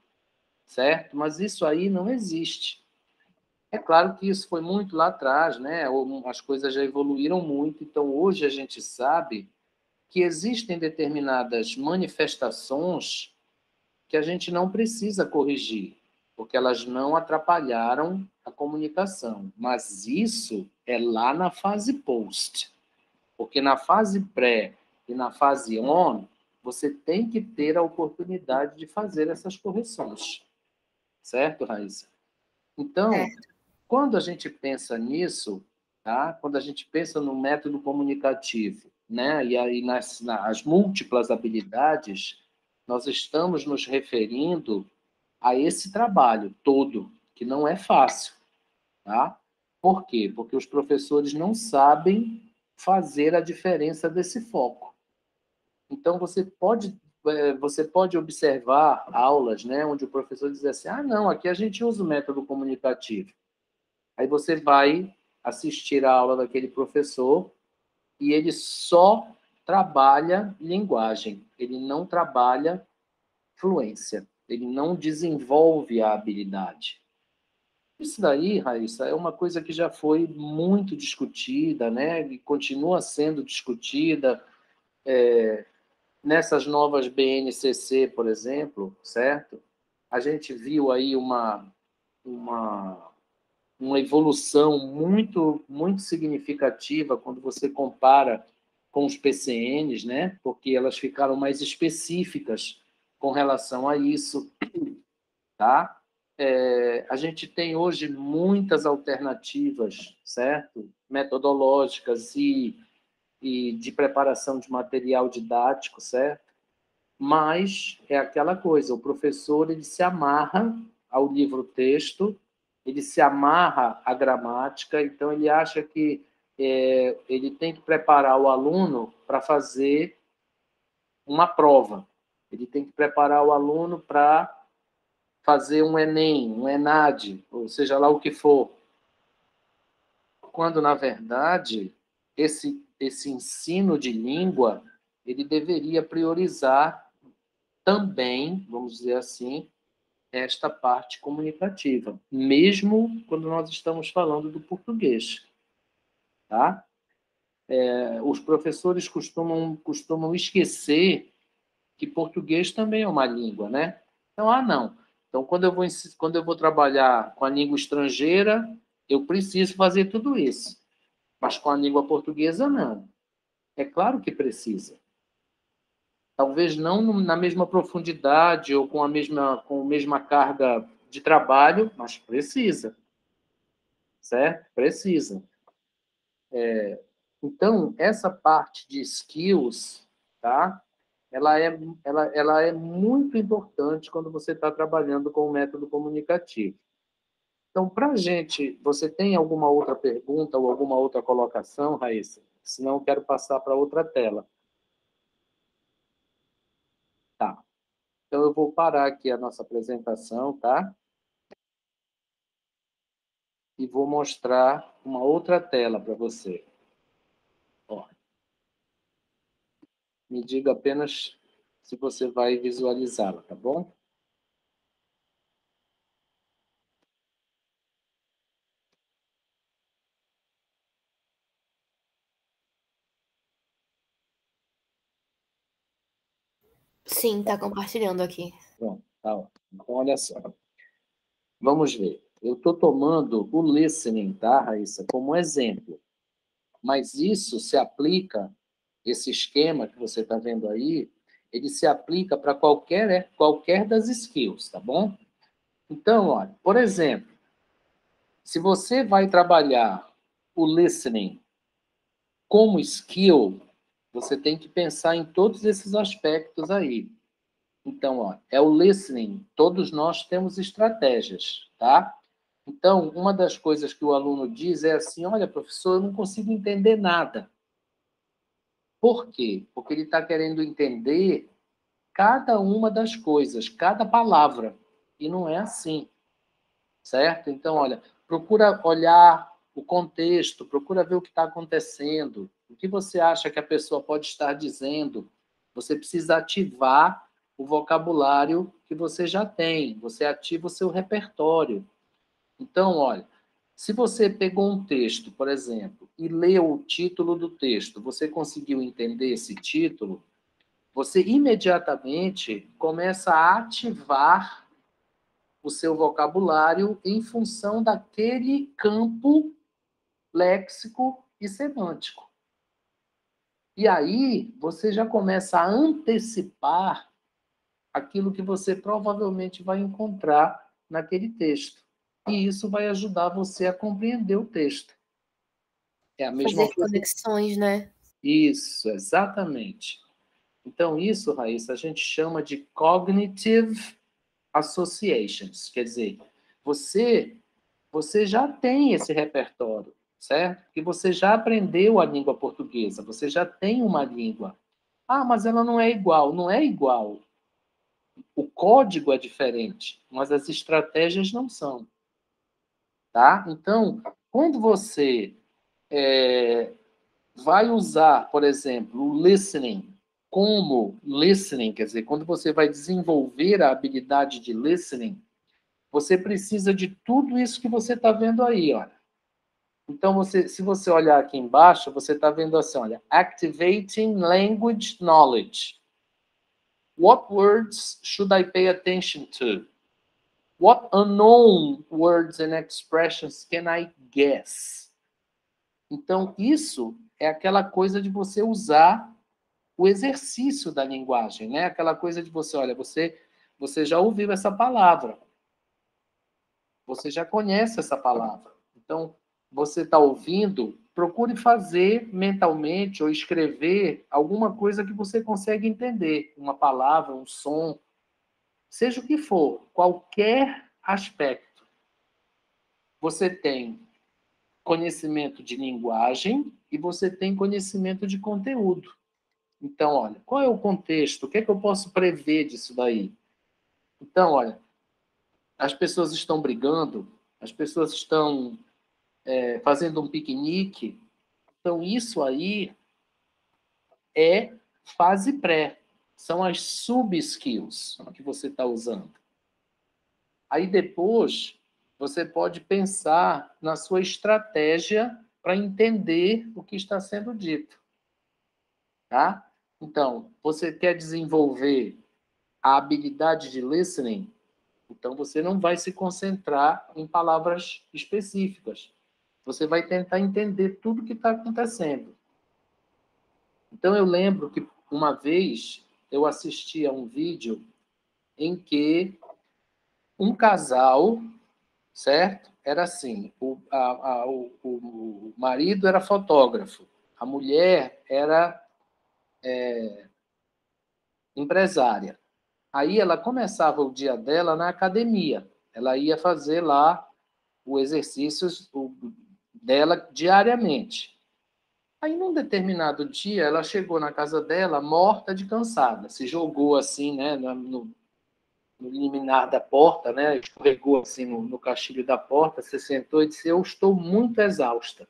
certo? Mas isso aí não existe. É claro que isso foi muito lá atrás, né? As coisas já evoluíram muito, então hoje a gente sabe que existem determinadas manifestações que a gente não precisa corrigir, porque elas não atrapalharam a comunicação. Mas isso é lá na fase post, porque na fase pré e na fase on, você tem que ter a oportunidade de fazer essas correções. Certo, Raíssa? Então, quando a gente pensa nisso, tá? Quando a gente pensa no método comunicativo, né? E aí nas múltiplas habilidades, nós estamos nos referindo a esse trabalho todo, que não é fácil, tá? Por quê? Porque os professores não sabem fazer a diferença desse foco. Então, você pode observar aulas, né, onde o professor diz assim, não, aqui a gente usa o método comunicativo. Aí você vai assistir a aula daquele professor e ele só trabalha linguagem, ele não trabalha fluência, ele não desenvolve a habilidade. Isso daí, Raíssa, é uma coisa que já foi muito discutida, né? E continua sendo discutida nessas novas BNCC, por exemplo, certo? A gente viu aí uma, uma evolução muito significativa quando você compara com os PCNs, né? Porque elas ficaram mais específicas com relação a isso, tá? A gente tem hoje muitas alternativas, certo? Metodológicas e de preparação de material didático, certo? Mas é aquela coisa, o professor ele se amarra ao livro-texto, ele se amarra à gramática, então ele acha que ele tem que preparar o aluno para fazer uma prova, ele tem que preparar o aluno para fazer um Enem, um ENAD, ou seja lá o que for. Quando, na verdade, esse ensino de língua ele deveria priorizar também, vamos dizer assim, esta parte comunicativa, mesmo quando nós estamos falando do português. Tá? Os professores costumam esquecer que português também é uma língua, né? Então, não. Então, quando eu vou trabalhar com a língua estrangeira, eu preciso fazer tudo isso. Mas com a língua portuguesa, não. É claro que precisa. Talvez não na mesma profundidade ou com a mesma carga de trabalho, mas precisa, certo? Precisa. Então, essa parte de skills, tá? Ela é muito importante quando você está trabalhando com o método comunicativo. Então, para a gente, você tem alguma outra pergunta ou alguma outra colocação, Raíssa? Senão, eu quero passar para outra tela. Tá. Então, eu vou parar aqui a nossa apresentação, tá? E vou mostrar uma outra tela para você. Ó, me diga apenas se você vai visualizá-la, tá bom? Sim, tá compartilhando aqui. Pronto, tá ótimo. Então, olha só. Vamos ver. Eu estou tomando o listening, tá, Raíssa, como exemplo. Mas isso se aplica, esse esquema que você está vendo aí, ele se aplica para qualquer das skills, tá bom? Então, olha, por exemplo, se você vai trabalhar o listening como skill, você tem que pensar em todos esses aspectos aí. Então, ó, é o listening. Todos nós temos estratégias, tá? Então, uma das coisas que o aluno diz é assim: olha, professor, eu não consigo entender nada. Por quê? Porque ele está querendo entender cada uma das coisas, cada palavra. E não é assim, certo? Então, olha, procura olhar o contexto, procura ver o que está acontecendo, o que você acha que a pessoa pode estar dizendo. Você precisa ativar o vocabulário que você já tem, você ativa o seu repertório. Então, olha, se você pegou um texto, por exemplo, e leu o título do texto, você conseguiu entender esse título, você imediatamente começa a ativar o seu vocabulário em função daquele campo léxico e semântico. E aí você já começa a antecipar aquilo que você provavelmente vai encontrar naquele texto. E isso vai ajudar você a compreender o texto. É a mesma Fazer coisa. conexões, né? Isso, exatamente. Então, isso, Raíssa, a gente chama de cognitive associations. Quer dizer, você, você já tem esse repertório, certo? Que você já aprendeu a língua portuguesa, você já tem uma língua. Ah, mas ela não é igual. Não é igual. O código é diferente, mas as estratégias não são. Tá? Então, quando você vai usar, por exemplo, o listening como listening, quer dizer, quando você vai desenvolver a habilidade de listening, você precisa de tudo isso que você está vendo aí, olha. Então, se você olhar aqui embaixo, você está vendo assim, olha, activating language knowledge. What words should I pay attention to? What unknown words and expressions can I guess? Então, isso é aquela coisa de você usar o exercício da linguagem, né? Aquela coisa de você, olha, você já ouviu essa palavra, você já conhece essa palavra. Então, você está ouvindo, procure fazer mentalmente ou escrever alguma coisa que você consegue entender, uma palavra, um som, seja o que for, qualquer aspecto. Você tem conhecimento de linguagem e você tem conhecimento de conteúdo. Então, olha, qual é o contexto? O que é que eu posso prever disso daí? Então, olha, as pessoas estão brigando, as pessoas estão fazendo um piquenique. Então, isso aí é fase pré. São as sub-skills que você está usando. Aí, depois, você pode pensar na sua estratégia para entender o que está sendo dito. Tá? Então, você quer desenvolver a habilidade de listening? Então, você não vai se concentrar em palavras específicas. Você vai tentar entender tudo o que está acontecendo. Então, eu lembro que uma vez eu assisti a um vídeo em que um casal, certo? Era assim, o marido era fotógrafo, a mulher era empresária. Aí ela começava o dia dela na academia. Ela ia fazer lá o exercício dela diariamente. Aí, num determinado dia, ela chegou na casa dela morta de cansada. Se jogou assim, né, no liminar da porta, né, escorregou assim no caixilho da porta, se sentou e disse, eu estou muito exausta.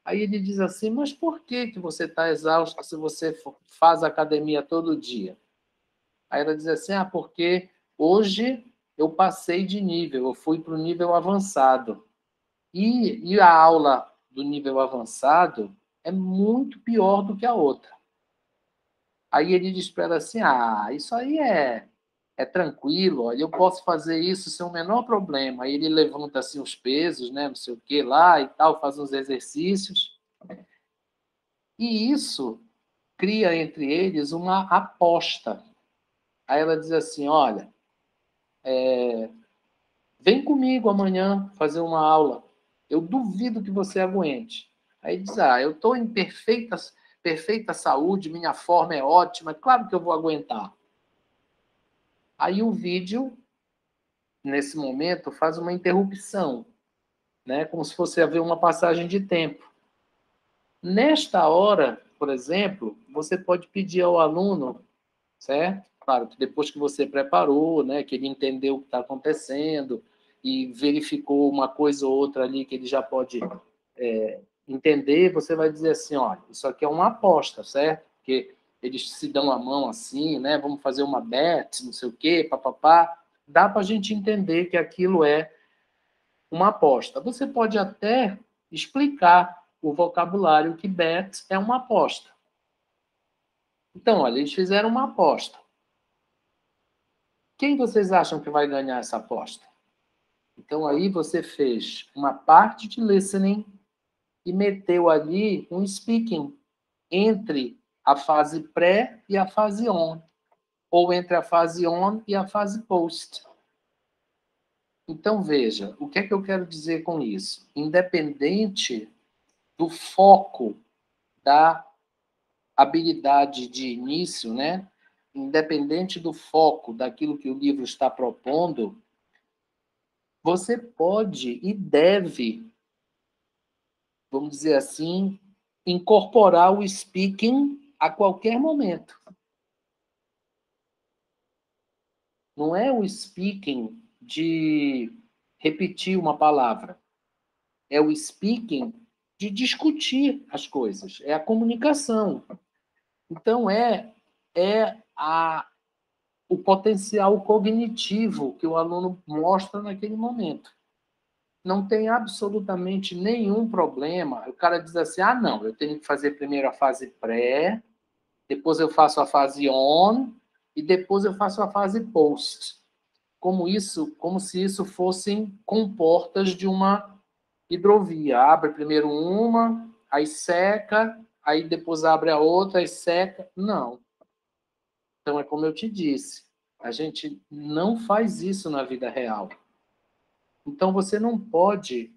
Aí ele diz assim, mas por que você está exausta se você faz academia todo dia? Aí ela diz assim, porque hoje eu passei de nível, eu fui para o nível avançado. E a aula do nível avançado é muito pior do que a outra. Aí ele diz para ela assim, isso aí é tranquilo, olha, eu posso fazer isso sem o menor problema. Aí ele levanta assim os pesos, né, não sei o que lá e tal, faz uns exercícios. E isso cria entre eles uma aposta. Aí ela diz assim, olha, vem comigo amanhã fazer uma aula. Eu duvido que você aguente. Aí diz, eu estou em perfeita saúde, minha forma é ótima, é claro que eu vou aguentar. Aí o vídeo, nesse momento, faz uma interrupção, né? Como se fosse haver uma passagem de tempo. Nesta hora, por exemplo, você pode pedir ao aluno, certo? Claro que depois que você preparou, né, que ele entendeu o que está acontecendo e verificou uma coisa ou outra ali que ele já pode entender, você vai dizer assim, olha, isso aqui é uma aposta, certo? Porque eles se dão a mão assim, né? Vamos fazer uma bet, não sei o quê, papapá. Dá para a gente entender que aquilo é uma aposta. Você pode até explicar o vocabulário que bet é uma aposta. Então, olha, eles fizeram uma aposta. Quem vocês acham que vai ganhar essa aposta? Então, aí você fez uma parte de listening e meteu ali um speaking entre a fase pré e a fase on, ou entre a fase on e a fase post. Então, veja, o que é que eu quero dizer com isso? Independente do foco da habilidade de início, né? Independente do foco daquilo que o livro está propondo, você pode e deve, vamos dizer assim, incorporar o speaking a qualquer momento. Não é o speaking de repetir uma palavra. É o speaking de discutir as coisas. É a comunicação. Então, é a o potencial cognitivo que o aluno mostra naquele momento. Não tem absolutamente nenhum problema. O cara diz assim, não, eu tenho que fazer primeiro a fase pré, depois eu faço a fase on, e depois eu faço a fase post. Como se isso fossem comportas de uma hidrovia. Abre primeiro uma, aí seca, aí depois abre a outra, aí seca. Não. Então, é como eu te disse, a gente não faz isso na vida real. Então, você não pode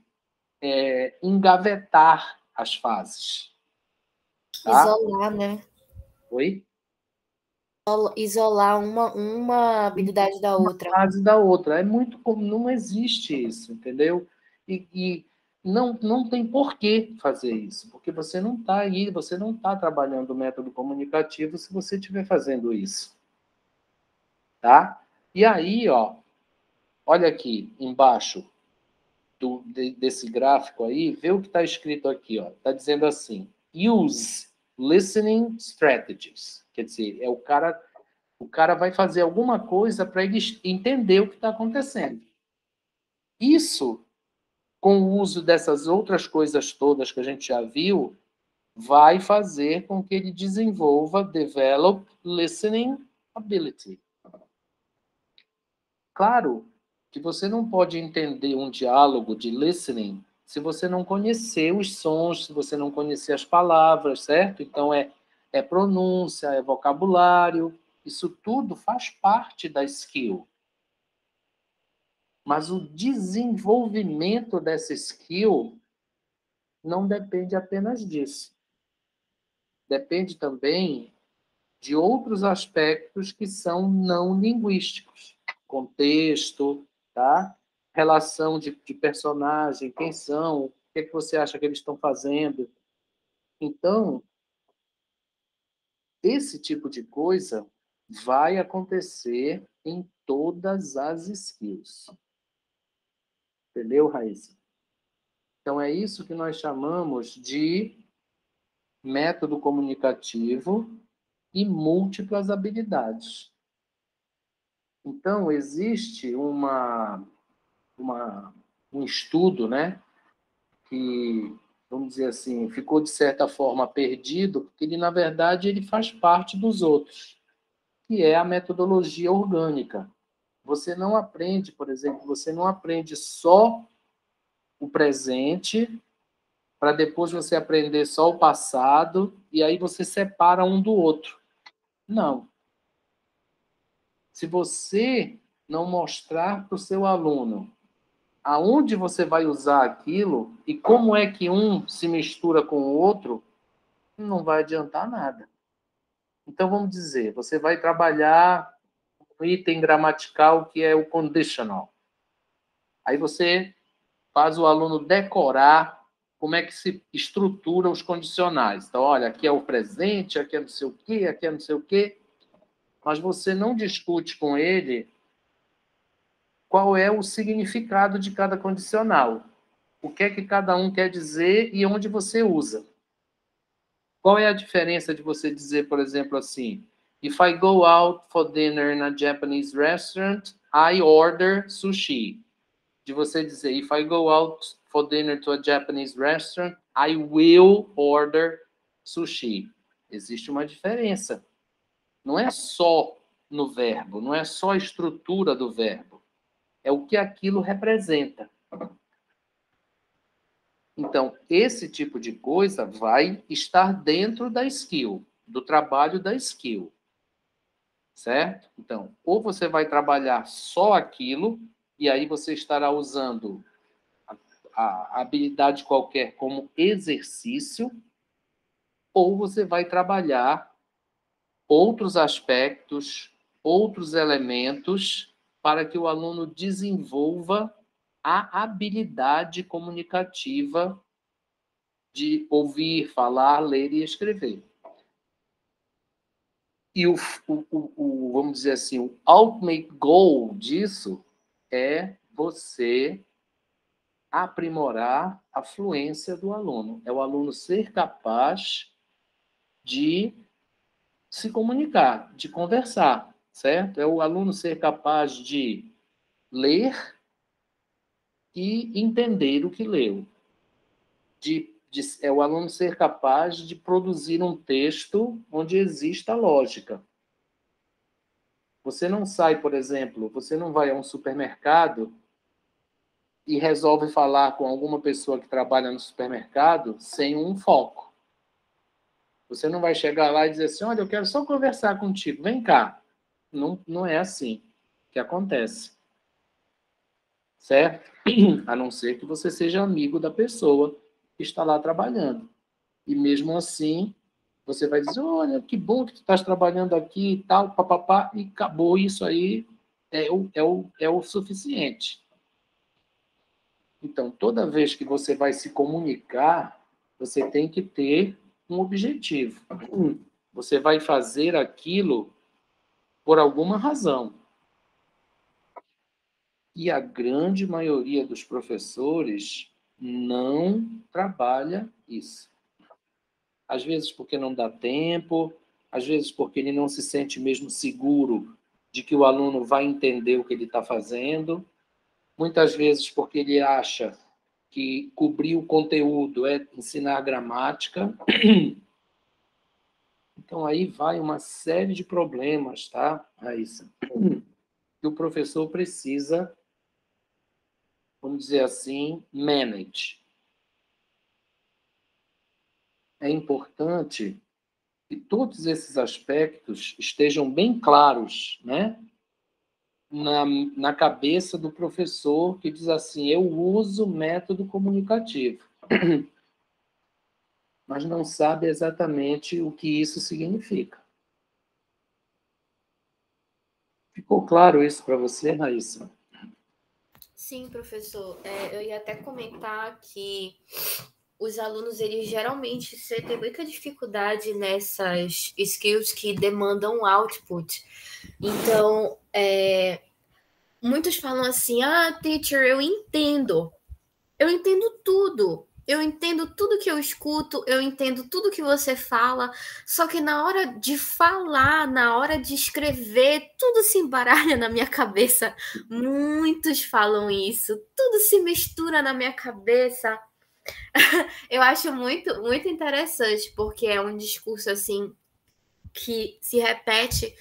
engavetar as fases. Tá? Isolar, né? Oi? Isolar uma habilidade da Uma outra. fase da outra. É muito comum, não existe isso, entendeu? E não tem por que fazer isso, porque você não está aí, você não está trabalhando o método comunicativo se você estiver fazendo isso. Tá? E aí, olha aqui embaixo desse gráfico aí, vê o que está escrito aqui. Está dizendo assim, use listening strategies. Quer dizer, o cara vai fazer alguma coisa para ele entender o que está acontecendo. Isso, com o uso dessas outras coisas todas que a gente já viu, vai fazer com que ele develop listening ability. Claro que você não pode entender um diálogo de listening se você não conhecer os sons, se você não conhecer as palavras, certo? Então, é pronúncia, é vocabulário, isso tudo faz parte da skill. Mas o desenvolvimento dessa skill não depende apenas disso. Depende também de outros aspectos que são não linguísticos. Contexto, tá? Relação de personagem, quem são, o que você acha que eles estão fazendo. Então, esse tipo de coisa vai acontecer em todas as skills. Entendeu, Raíssa? Então, é isso que nós chamamos de método comunicativo e múltiplas habilidades. Então, existe um estudo, né, que, vamos dizer assim, ficou, de certa forma, perdido, porque ele, na verdade, ele faz parte dos outros, que é a metodologia orgânica. Você não aprende, por exemplo, você não aprende só o presente, para depois você aprender só o passado, e aí você separa um do outro. Não. Se você não mostrar para o seu aluno aonde você vai usar aquilo e como é que um se mistura com o outro, não vai adiantar nada. Então, vamos dizer, você vai trabalhar um item gramatical que é o conditional. Aí você faz o aluno decorar como é que se estrutura os condicionais. Então, olha, aqui é o presente, aqui é não sei o quê, aqui é não sei o quê. Mas você não discute com ele qual é o significado de cada condicional. O que é que cada um quer dizer e onde você usa. Qual é a diferença de você dizer, por exemplo, assim, if I go out for dinner in a Japanese restaurant, I order sushi. De você dizer, if I go out for dinner to a Japanese restaurant, I will order sushi. Existe uma diferença. Não é só no verbo, não é só a estrutura do verbo. É o que aquilo representa. Então, esse tipo de coisa vai estar dentro da skill, do trabalho da skill. Certo? Então, ou você vai trabalhar só aquilo, e aí você estará usando a habilidade qualquer como exercício, ou você vai trabalhar outros aspectos, outros elementos, para que o aluno desenvolva a habilidade comunicativa de ouvir, falar, ler e escrever. E vamos dizer assim, o ultimate goal disso é você aprimorar a fluência do aluno. É o aluno ser capaz de se comunicar, de conversar, certo? É o aluno ser capaz de ler e entender o que leu. É o aluno ser capaz de produzir um texto onde exista lógica. Você não sai, por exemplo, você não vai a um supermercado e resolve falar com alguma pessoa que trabalha no supermercado sem um foco. Você não vai chegar lá e dizer assim, olha, eu quero só conversar contigo, vem cá. Não, não é assim que acontece, certo? A não ser que você seja amigo da pessoa que está lá trabalhando. E mesmo assim, você vai dizer, olha, que bom que tu estás trabalhando aqui e tal, papapá, e acabou isso aí, é o suficiente. Então, toda vez que você vai se comunicar, você tem que ter um objetivo. Você vai fazer aquilo por alguma razão. E a grande maioria dos professores não trabalha isso. Às vezes porque não dá tempo, às vezes porque ele não se sente mesmo seguro de que o aluno vai entender o que ele está fazendo, muitas vezes porque ele acha que cobrir o conteúdo é ensinar gramática. Então, aí vai uma série de problemas, tá, Raíssa? Que o professor precisa, vamos dizer assim, manage. É importante que todos esses aspectos estejam bem claros, né? Na cabeça do professor que diz assim, eu uso método comunicativo, mas não sabe exatamente o que isso significa. Ficou claro isso para você, Raíssa? Sim, professor. Eu ia até comentar que os alunos, eles geralmente têm muita dificuldade nessas skills que demandam output. Então, muitos falam assim, teacher, eu entendo tudo. Eu entendo tudo que eu escuto, eu entendo tudo que você fala, só que na hora de falar, na hora de escrever, tudo se embaralha na minha cabeça. Muitos falam isso, tudo se mistura na minha cabeça. Eu acho muito, muito interessante, porque é um discurso assim que se repete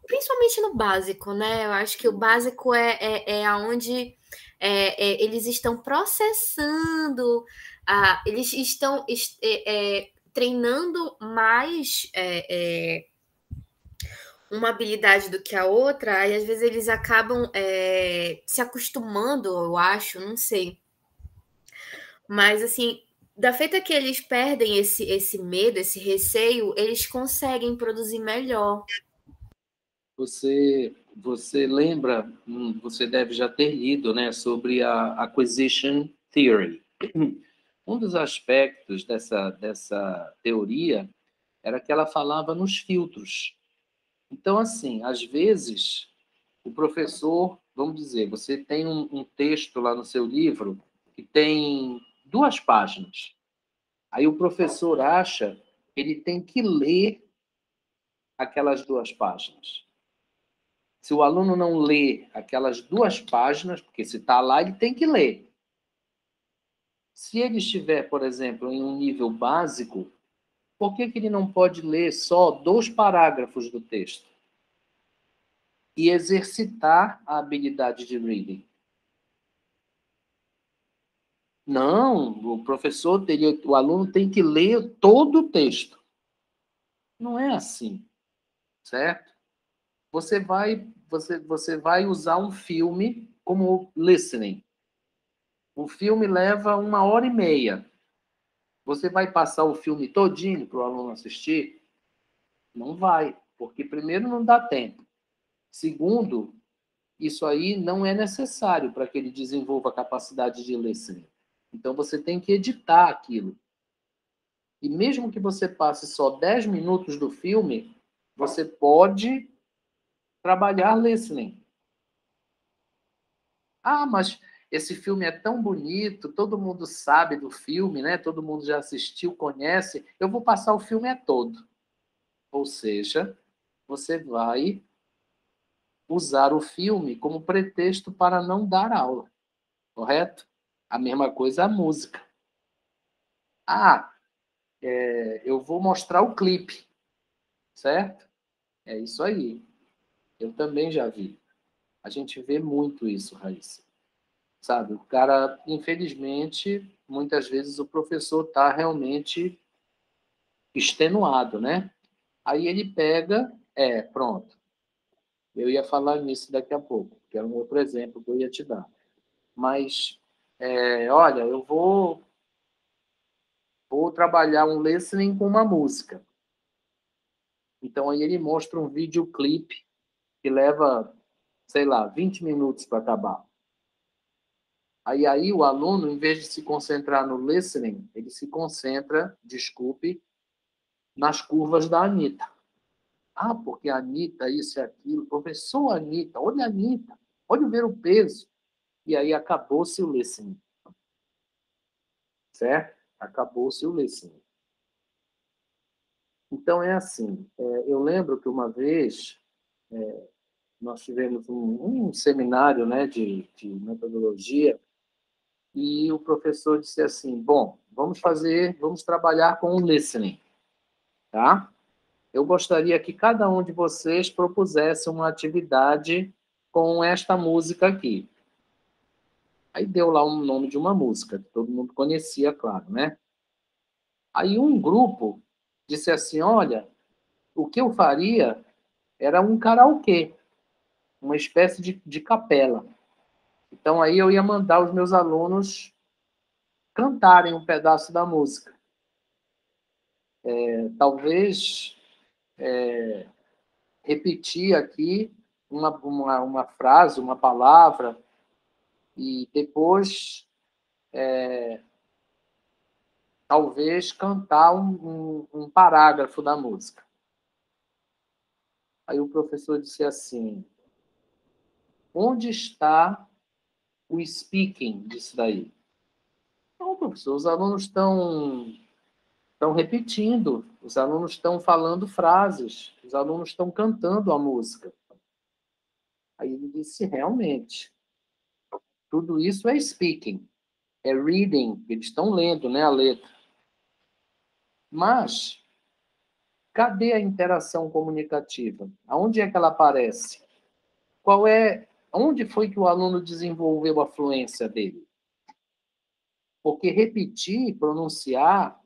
principalmente no básico, né? Eu acho que o básico é aonde eles estão processando, eles estão treinando mais uma habilidade do que a outra, e às vezes eles acabam se acostumando, eu acho, não sei. Mas, assim, da feita que eles perdem esse medo, esse receio, eles conseguem produzir melhor. Você lembra, você deve já ter lido, né, sobre a Acquisition Theory. Um dos aspectos dessa teoria era que ela falava nos filtros. Então, assim, às vezes, o professor, vamos dizer, você tem um texto lá no seu livro que tem 2 páginas. Aí o professor acha que ele tem que ler aquelas 2 páginas. Se o aluno não lê aquelas 2 páginas, porque se está lá, ele tem que ler. Se ele estiver, por exemplo, em um nível básico, por que ele não pode ler só 2 parágrafos do texto? E exercitar a habilidade de reading? Não, o aluno tem que ler todo o texto. Não é assim, certo? Você vai usar um filme como listening. O filme leva 1h30. Você vai passar o filme todinho para o aluno assistir? Não vai, porque primeiro não dá tempo. Segundo, isso aí não é necessário para que ele desenvolva a capacidade de listening. Então você tem que editar aquilo. E mesmo que você passe só 10 minutos do filme, você pode trabalhar listening. Mas esse filme é tão bonito, todo mundo sabe do filme, né? Todo mundo já assistiu, conhece. Eu vou passar o filme todo. Ou seja, você vai usar o filme como pretexto para não dar aula, correto? A mesma coisa a música. Ah, eu vou mostrar o clipe, certo? É isso aí. Eu também já vi. A gente vê muito isso, Raíssa. Sabe, o cara, infelizmente, muitas vezes o professor está realmente extenuado, né? Aí ele pega, pronto. Eu ia falar nisso daqui a pouco, que é um outro exemplo que eu ia te dar. Mas, olha, eu vou trabalhar um listening com uma música. Então, aí ele mostra um videoclipe que leva, sei lá, 20 minutos para acabar. Aí o aluno, em vez de se concentrar no listening, ele se concentra, desculpe, nas curvas da Anitta. Ah, porque a Anitta, isso e aquilo. Professor Anitta, olha a Anitta, olha ver o peso. E aí acabou-se o listening. Certo? Acabou-se o listening. Então é assim, eu lembro que uma vez nós tivemos um seminário, né, de metodologia e o professor disse assim, bom, vamos trabalhar com o listening, tá? Eu gostaria que cada um de vocês propusesse uma atividade com esta música aqui. Aí deu lá um nome de uma música, que todo mundo conhecia, claro, né? Aí um grupo disse assim, olha, o que eu faria era um karaokê, uma espécie de capela. Então aí eu ia mandar os meus alunos cantarem um pedaço da música. Talvez repetir aqui uma frase, uma palavra, e depois talvez cantar um parágrafo da música. Aí o professor disse assim, onde está o speaking disso daí? Não, professor, os alunos estão repetindo, os alunos estão falando frases, os alunos estão cantando a música. Aí ele disse, realmente, tudo isso é speaking, é reading, eles estão lendo, né, a letra. Mas, cadê a interação comunicativa? Aonde é que ela aparece? Onde foi que o aluno desenvolveu a fluência dele? Porque repetir, pronunciar,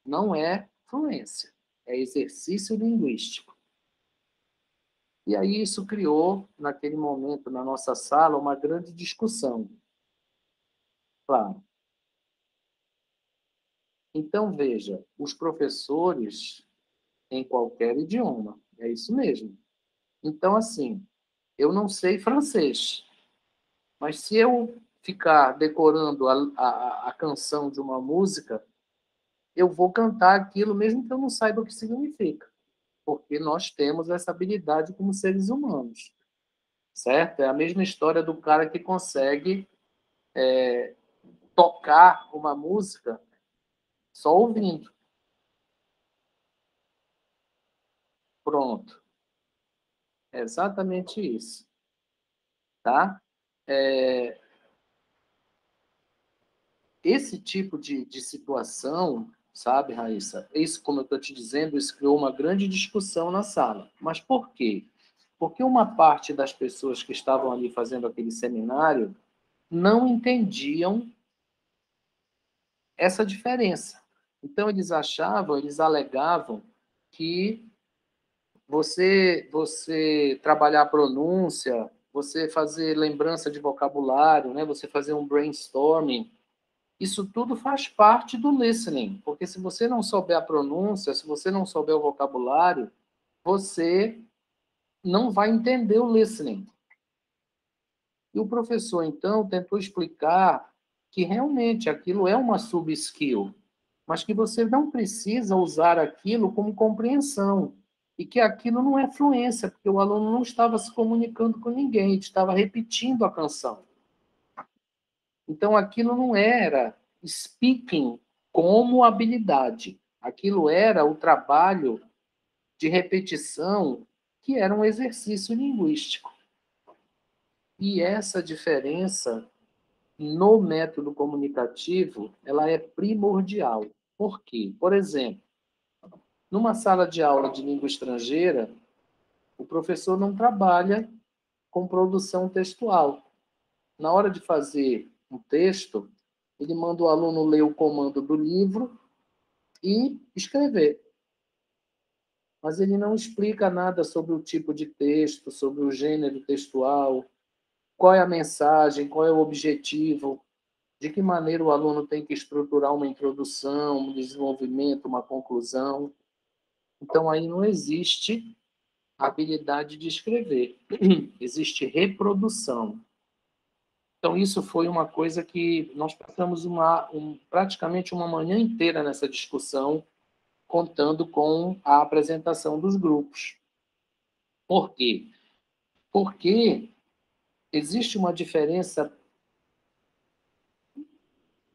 não é fluência, é exercício linguístico. E aí isso criou, naquele momento, na nossa sala, uma grande discussão. Claro. Então, veja, os professores em qualquer idioma, é isso mesmo. Então, assim, eu não sei francês, mas se eu ficar decorando a canção de uma música, eu vou cantar aquilo mesmo que eu não saiba o que significa, porque nós temos essa habilidade como seres humanos, certo? É a mesma história do cara que consegue tocar uma música só ouvindo. Pronto. É exatamente isso. Tá? Esse tipo de situação, sabe, Raíssa? Isso, como eu estou te dizendo, isso criou uma grande discussão na sala. Mas por quê? Porque uma parte das pessoas que estavam ali fazendo aquele seminário não entendiam essa diferença. Então, eles alegavam que você trabalhar a pronúncia, você fazer lembrança de vocabulário, né? Você fazer um brainstorming, isso tudo faz parte do listening, porque se você não souber a pronúncia, se você não souber o vocabulário, você não vai entender o listening. E o professor, então, tentou explicar que realmente aquilo é uma sub-skill, mas que você não precisa usar aquilo como compreensão, e que aquilo não é fluência, porque o aluno não estava se comunicando com ninguém, ele estava repetindo a canção. Então, aquilo não era speaking como habilidade, aquilo era o trabalho de repetição, que era um exercício linguístico. E essa diferença no método comunicativo, ela é primordial. Por quê? Por exemplo, numa sala de aula de língua estrangeira, o professor não trabalha com produção textual. Na hora de fazer um texto, ele manda o aluno ler o comando do livro e escrever. Mas ele não explica nada sobre o tipo de texto, sobre o gênero textual, qual é a mensagem, qual é o objetivo, de que maneira o aluno tem que estruturar uma introdução, um desenvolvimento, uma conclusão. Então, aí não existe habilidade de escrever, existe reprodução. Então, isso foi uma coisa que nós passamos praticamente uma manhã inteira nessa discussão, contando com a apresentação dos grupos. Por quê? Porque existe uma diferença,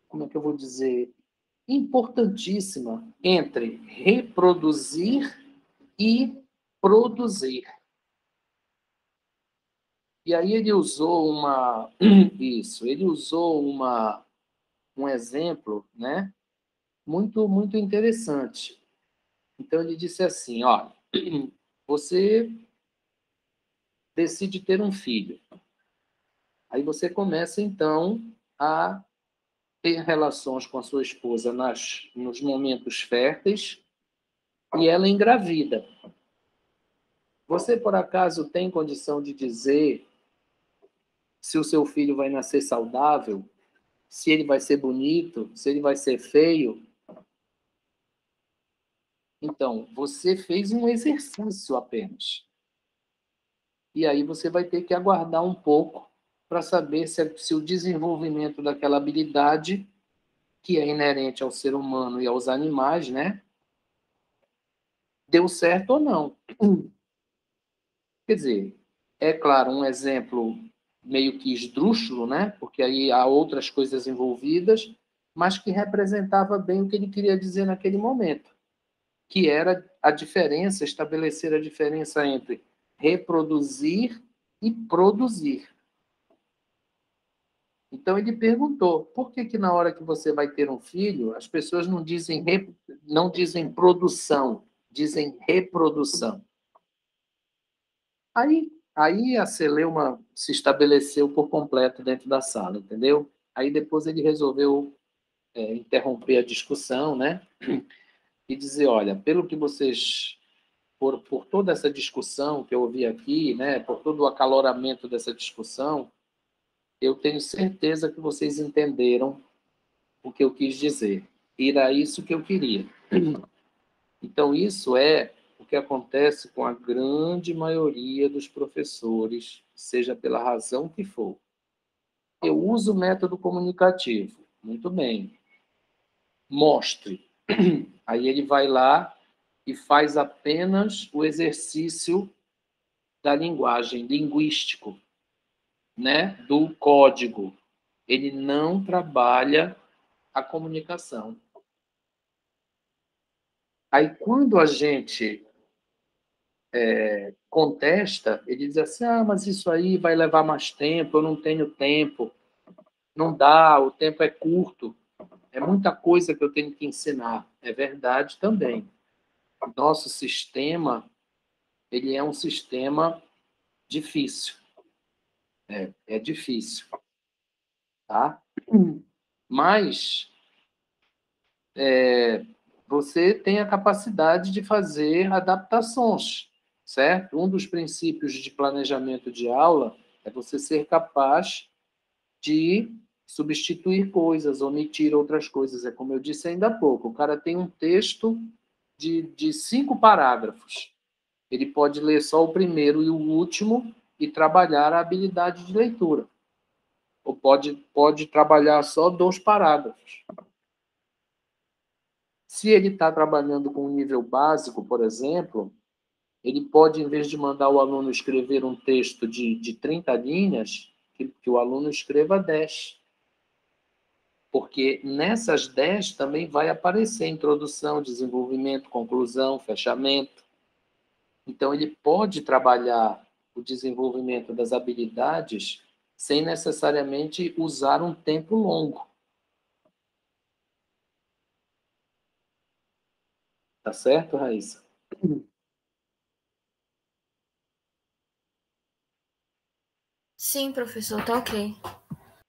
como é que eu vou dizer, importantíssima entre reproduzir e produzir. E aí ele usou um exemplo, né, muito interessante. Então ele disse assim, ó, você decide ter um filho. Aí você começa então a ter relações com a sua esposa nos momentos férteis e ela engravida. Você, por acaso, tem condição de dizer se o seu filho vai nascer saudável, se ele vai ser bonito, se ele vai ser feio? Então, você fez um exercício apenas. E aí você vai ter que aguardar um pouco para saber se o desenvolvimento daquela habilidade, que é inerente ao ser humano e aos animais, né, deu certo ou não. Quer dizer, é claro, um exemplo meio que esdrúxulo, né, porque aí há outras coisas envolvidas, mas que representava bem o que ele queria dizer naquele momento, que era a diferença, estabelecer a diferença entre reproduzir e produzir. Então ele perguntou, por que na hora que você vai ter um filho, as pessoas não dizem produção, dizem reprodução? Aí a celeuma se estabeleceu por completo dentro da sala, entendeu? Aí depois ele resolveu interromper a discussão, né? E dizer, olha, pelo que vocês, por toda essa discussão que eu ouvi aqui, né? Por todo o acaloramento dessa discussão, eu tenho certeza que vocês entenderam o que eu quis dizer. E era isso que eu queria. Então, isso é o que acontece com a grande maioria dos professores, seja pela razão que for. Eu uso o método comunicativo. Muito bem. Mostre. Aí ele vai lá e faz apenas o exercício da linguagem, linguístico, né? Do código. Ele não trabalha a comunicação. Aí, quando a gente contesta, ele diz assim, mas isso aí vai levar mais tempo, eu não tenho tempo, não dá, o tempo é curto, é muita coisa que eu tenho que ensinar. É verdade também. O nosso sistema, ele é um sistema difícil. É difícil, tá? Mas você tem a capacidade de fazer adaptações, certo? Um dos princípios de planejamento de aula é você ser capaz de substituir coisas, omitir outras coisas. É como eu disse ainda há pouco, o cara tem um texto de 5 parágrafos. Ele pode ler só o primeiro e o último e trabalhar a habilidade de leitura. Ou pode trabalhar só 2 parágrafos. Se ele está trabalhando com um nível básico, por exemplo, ele pode, em vez de mandar o aluno escrever um texto de 30 linhas, que o aluno escreva 10. Porque nessas 10 também vai aparecer introdução, desenvolvimento, conclusão, fechamento. Então, ele pode trabalhar o desenvolvimento das habilidades sem necessariamente usar um tempo longo. Tá certo, Raíssa? Sim, professor, tá ok.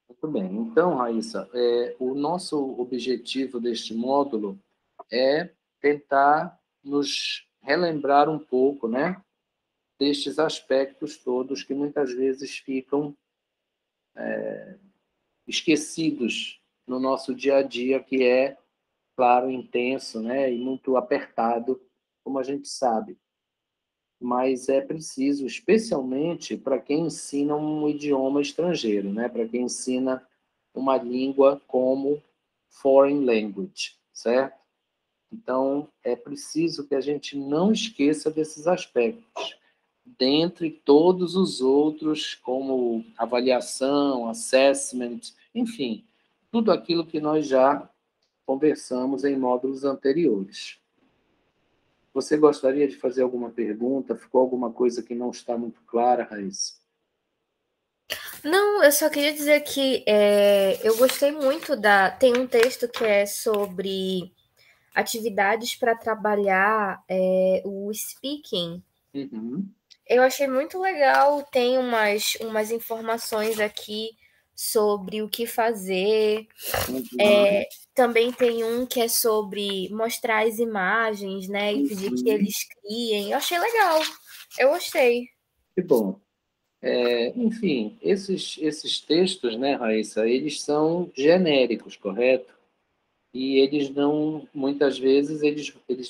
Muito bem. Então, Raíssa, o nosso objetivo deste módulo é tentar nos relembrar um pouco, né, destes aspectos todos que muitas vezes ficam esquecidos no nosso dia a dia, que é, claro, intenso, né, e muito apertado, como a gente sabe. Mas é preciso, especialmente para quem ensina um idioma estrangeiro, né, para quem ensina uma língua como foreign language, certo? Então, é preciso que a gente não esqueça desses aspectos, dentre todos os outros, como avaliação, assessment, enfim, tudo aquilo que nós já conversamos em módulos anteriores. Você gostaria de fazer alguma pergunta? Ficou alguma coisa que não está muito clara, Raíssa? Não, eu só queria dizer que eu gostei muito da. Tem um texto que é sobre atividades para trabalhar o speaking. Uhum. Eu achei muito legal, tem umas informações aqui sobre o que fazer. Uhum. Também tem um que é sobre mostrar as imagens, né? E pedir que Uhum. eles criem. Eu achei legal. Eu gostei. Que bom. Enfim, esses textos, né, Raíssa, eles são genéricos, correto? E eles não, muitas vezes,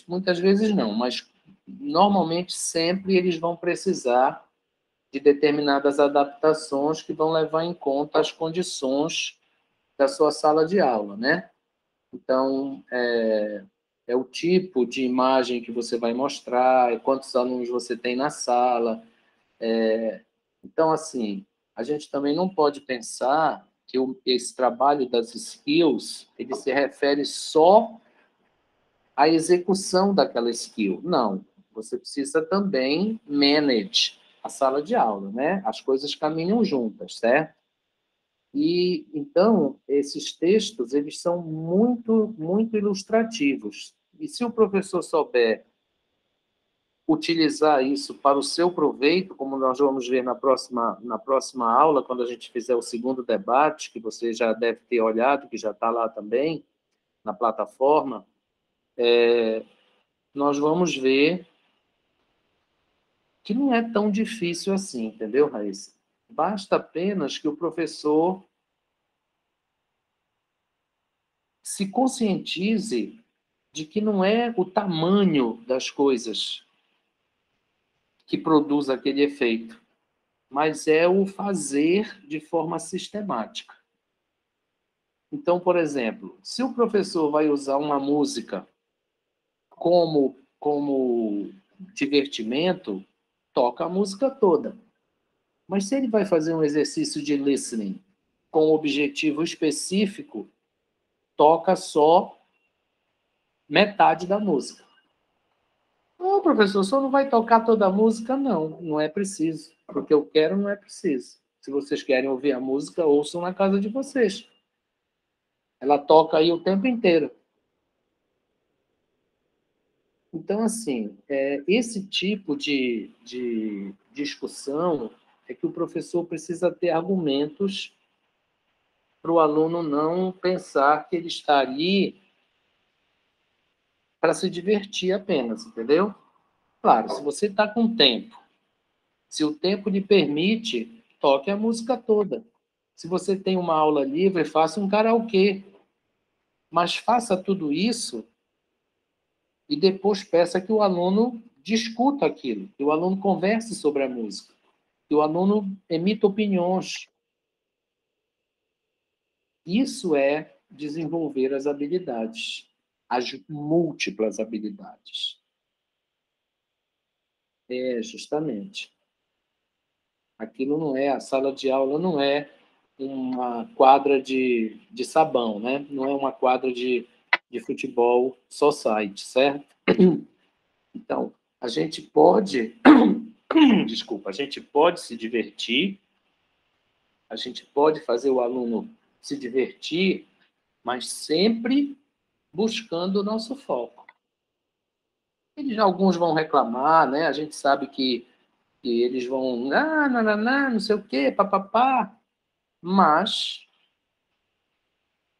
muitas vezes não, mas normalmente sempre eles vão precisar de determinadas adaptações que vão levar em conta as condições da sua sala de aula, né? Então, é o tipo de imagem que você vai mostrar, quantos alunos você tem na sala. Então, assim, a gente também não pode pensar que esse trabalho das skills, ele se refere só à execução daquela skill. Não, você precisa também manage a sala de aula, né? As coisas caminham juntas, certo? E então esses textos eles são muito ilustrativos. E se o professor souber utilizar isso para o seu proveito, como nós vamos ver na próxima aula, quando a gente fizer o segundo debate, que você já deve ter olhado, que já está lá também na plataforma, nós vamos ver que não é tão difícil assim, entendeu, Raíssa? Basta apenas que o professor se conscientize de que não é o tamanho das coisas que produz aquele efeito, mas é o fazer de forma sistemática. Então, por exemplo, se o professor vai usar uma música como divertimento, toca a música toda. Mas se ele vai fazer um exercício de listening com um objetivo específico, toca só metade da música. Não, professor, o senhor não vai tocar toda a música? Não, não é preciso. Porque eu quero, não é preciso. Se vocês querem ouvir a música, ouçam na casa de vocês. Ela toca aí o tempo inteiro. Então, assim, esse tipo de discussão é que o professor precisa ter argumentos para o aluno não pensar que ele está ali para se divertir apenas, entendeu? Claro, se você está com tempo, se o tempo lhe permite, toque a música toda. Se você tem uma aula livre, faça um karaokê. Mas faça tudo isso e depois peça que o aluno discuta aquilo, que o aluno converse sobre a música, que o aluno emita opiniões. Isso é desenvolver as habilidades, as múltiplas habilidades. Justamente. Aquilo não é, a sala de aula não é uma quadra de sabão, né? Não é uma quadra de futebol society, certo? Então, a gente pode, desculpa, a gente pode se divertir, A gente pode fazer o aluno se divertir, mas sempre buscando o nosso foco. Alguns vão reclamar, né? A gente sabe que eles vão, não sei o quê, papapá, mas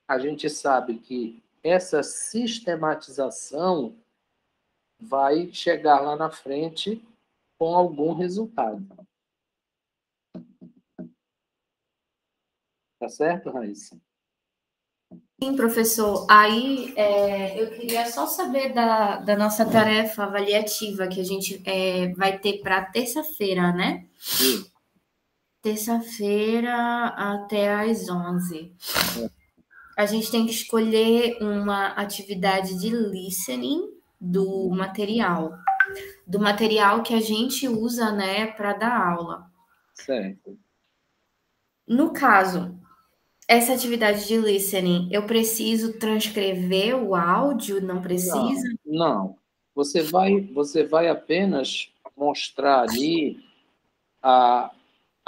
a gente sabe que essa sistematização vai chegar lá na frente com algum resultado. Tá certo, Raíssa? Sim, professor. Aí eu queria só saber da nossa tarefa avaliativa que a gente vai ter para terça-feira, né? Sim. Terça-feira até às 11. A gente tem que escolher uma atividade de listening do material que a gente usa, né, para dar aula. Certo. No caso, essa atividade de listening, eu preciso transcrever o áudio? Não precisa? Não. Você vai apenas mostrar ali a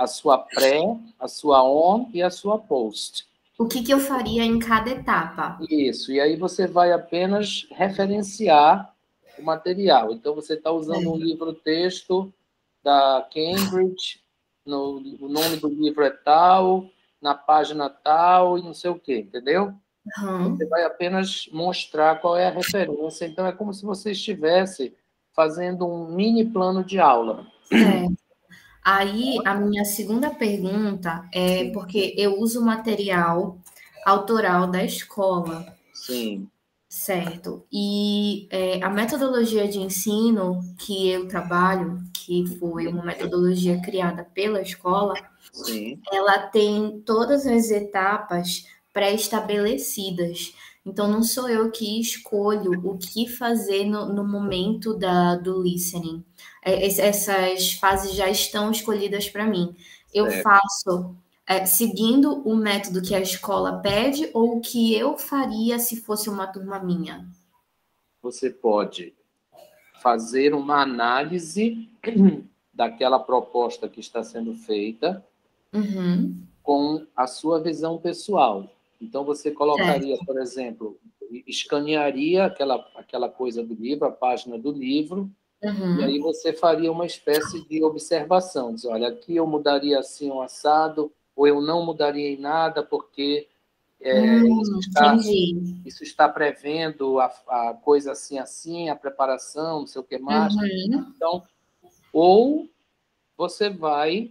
sua pré, a sua on e a sua post. O que eu faria em cada etapa? Isso. E aí você vai apenas referenciar o material. Então, você está usando um livro-texto da Cambridge, o nome do livro é tal, na página tal e não sei o quê, entendeu? Você vai apenas mostrar qual é a referência. Então, é como se você estivesse fazendo um mini plano de aula. Certo. Aí, a minha segunda pergunta é porque eu uso material autoral da escola. Sim. Certo. E a metodologia de ensino que eu trabalho, que foi uma metodologia criada pela escola, Sim. ela tem todas as etapas pré-estabelecidas. Então, não sou eu que escolho o que fazer no momento do listening. Essas fases já estão escolhidas para mim. Eu faço seguindo o método que a escola pede ou o que eu faria se fosse uma turma minha? Você pode fazer uma análise daquela proposta que está sendo feita com a sua visão pessoal. Então, você colocaria, por exemplo, escanearia aquela coisa do livro, a página do livro, e aí você faria uma espécie de observação. Diz, olha, aqui eu mudaria assim um assado, ou eu não mudaria em nada, porque isso está prevendo a coisa assim, assim, a preparação, não sei o que mais. Então, ou você vai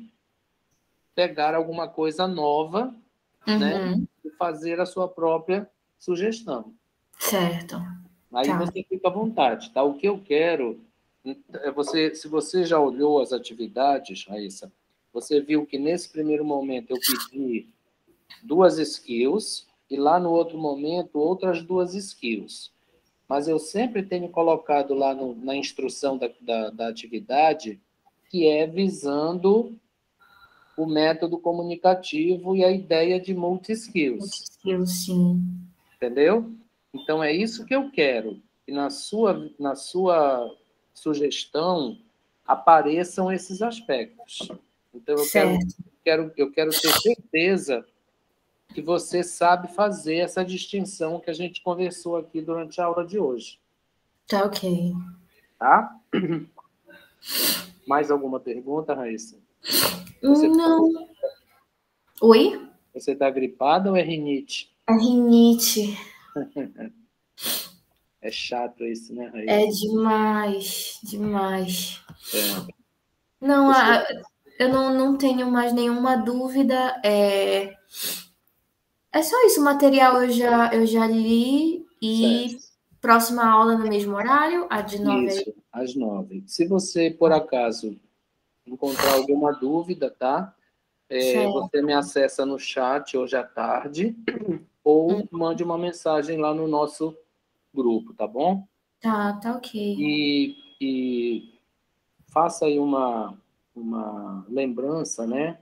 pegar alguma coisa nova, né, e fazer a sua própria sugestão. Certo. Aí você fica à vontade, tá? O que eu quero se você já olhou as atividades, Raíssa, você viu que nesse primeiro momento eu pedi 2 skills e lá no outro momento outras 2 skills. Mas eu sempre tenho colocado lá na instrução da atividade que é visando o método comunicativo e a ideia de multi-skills. Sim. Entendeu? Então, é isso que eu quero. Que na sua sugestão apareçam esses aspectos. Então, eu quero ter certeza que você sabe fazer essa distinção que a gente conversou aqui durante a aula de hoje. Tá ok. Tá? Mais alguma pergunta, Raíssa? Não. Oi? Você está gripada ou é rinite? É rinite. É chato isso, né, Raíssa? É demais, demais. Não, eu não tenho mais nenhuma dúvida. É só isso, o material eu já li e certo. próxima aula no mesmo horário, a de 9 Isso, às 9. Se você, por acaso, encontrar alguma dúvida, tá? Você me acessa no chat hoje à tarde ou mande uma mensagem lá no nosso grupo, tá bom? Tá ok. E faça aí uma lembrança, né?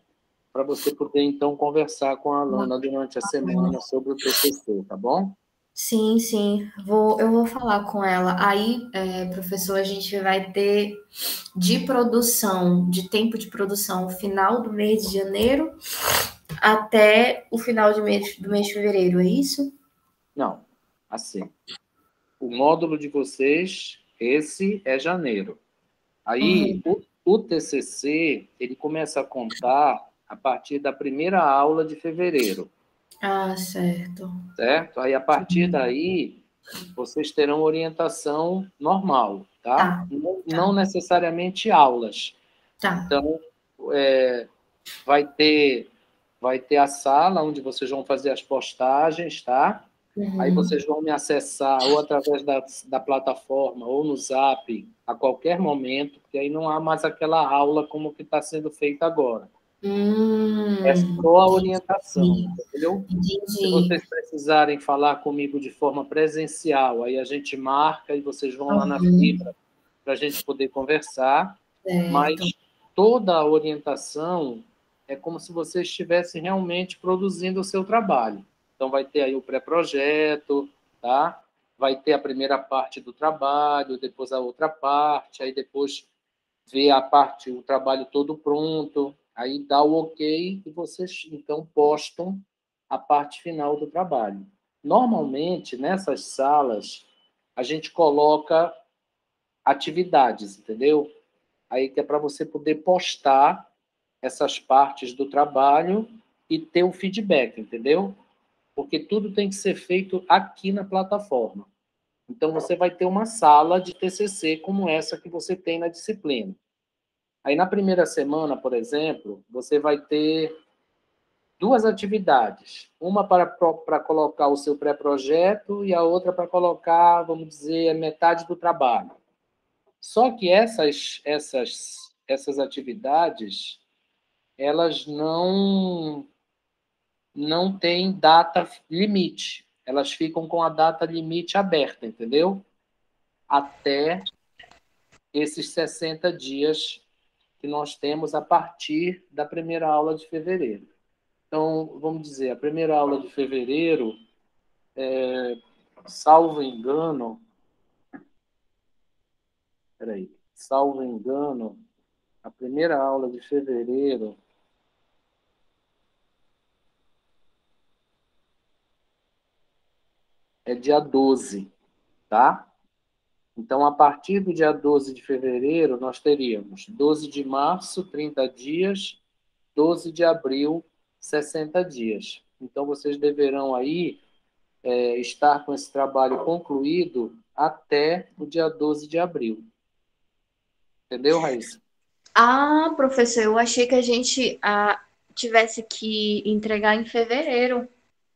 Para você poder, então, conversar com a aluna durante a semana sobre o TCC, tá bom? Sim. Eu vou falar com ela. Aí, professor, a gente vai ter de tempo de produção, final do mês de janeiro até o final do mês de fevereiro, é isso? Não, assim, o módulo de vocês, esse é janeiro. Aí, o TCC, ele começa a contar a partir da primeira aula de fevereiro. Ah, certo. Certo? Aí, a partir daí, vocês terão orientação normal, tá? Não necessariamente aulas. Tá. Então, vai ter a sala onde vocês vão fazer as postagens, tá? Aí vocês vão me acessar ou através da plataforma ou no Zap a qualquer momento, porque aí não há mais aquela aula como que está sendo feita agora. É só a orientação, entendeu? Entendi. Se vocês precisarem falar comigo de forma presencial, aí a gente marca e vocês vão lá na Fibra para a gente poder conversar, mas toda a orientação é como se vocês estivessem realmente produzindo o seu trabalho. Então, vai ter aí o pré-projeto, tá? Vai ter a primeira parte do trabalho, depois a outra parte, aí depois ver o trabalho todo pronto, aí dá o ok e vocês, então, postam a parte final do trabalho. Normalmente, nessas salas, a gente coloca atividades, entendeu? Aí que é para você poder postar essas partes do trabalho e ter o feedback, entendeu? Porque tudo tem que ser feito aqui na plataforma. Então, você vai ter uma sala de TCC como essa que você tem na disciplina. Aí, na primeira semana, por exemplo, você vai ter 2 atividades. Uma para colocar o seu pré-projeto e a outra para colocar, vamos dizer, metade do trabalho. Só que essas atividades, elas não têm data limite. Elas ficam com a data limite aberta, entendeu? Até esses 60 dias que nós temos a partir da primeira aula de fevereiro. Então, vamos dizer, a primeira aula de fevereiro, salvo engano, a primeira aula de fevereiro é dia 12, tá? Então, a partir do dia 12 de fevereiro, nós teríamos 12 de março, 30 dias, 12 de abril, 60 dias. Então, vocês deverão aí estar com esse trabalho concluído até o dia 12 de abril. Entendeu, Raíssa? Ah, professor, eu achei que a gente tivesse que entregar em fevereiro.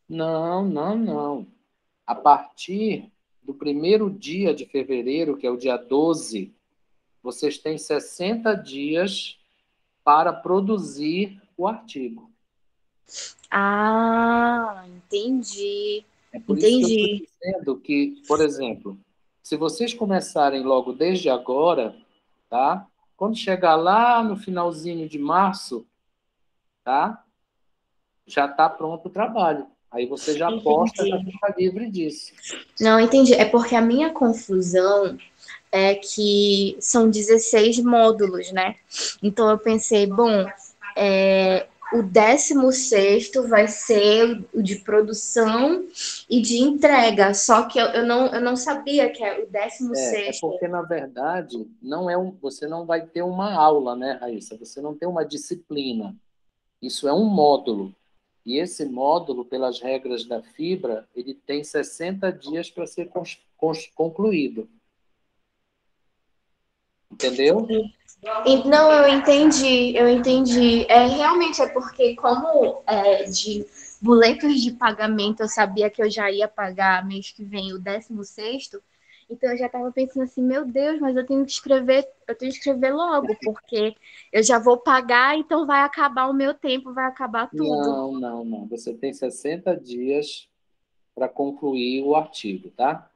Não, não, não. A partir do primeiro dia de fevereiro, que é o dia 12, vocês têm 60 dias para produzir o artigo. Ah, entendi. É por isso que eu estou dizendo que, por exemplo, se vocês começarem logo desde agora, tá? Quando chegar lá no finalzinho de março, tá? Já está pronto o trabalho. Aí você já posta, já fica livre disso. Não, entendi. É porque a minha confusão é que são 16 módulos, né? Então eu pensei, bom, o 16º vai ser o de produção e de entrega. Só que eu não sabia que é o 16º. É porque, na verdade, você não vai ter uma aula, né, Raíssa? Você não tem uma disciplina. Isso é um módulo. E esse módulo, pelas regras da Fibra, ele tem 60 dias para ser concluído. Entendeu? Não, eu entendi. Realmente é porque como de boletos de pagamento eu sabia que eu já ia pagar mês que vem o 16º, então eu já estava pensando assim, meu Deus, mas eu tenho que escrever logo, porque eu já vou pagar, então vai acabar o meu tempo, vai acabar tudo. Não. Você tem 60 dias para concluir o artigo, tá?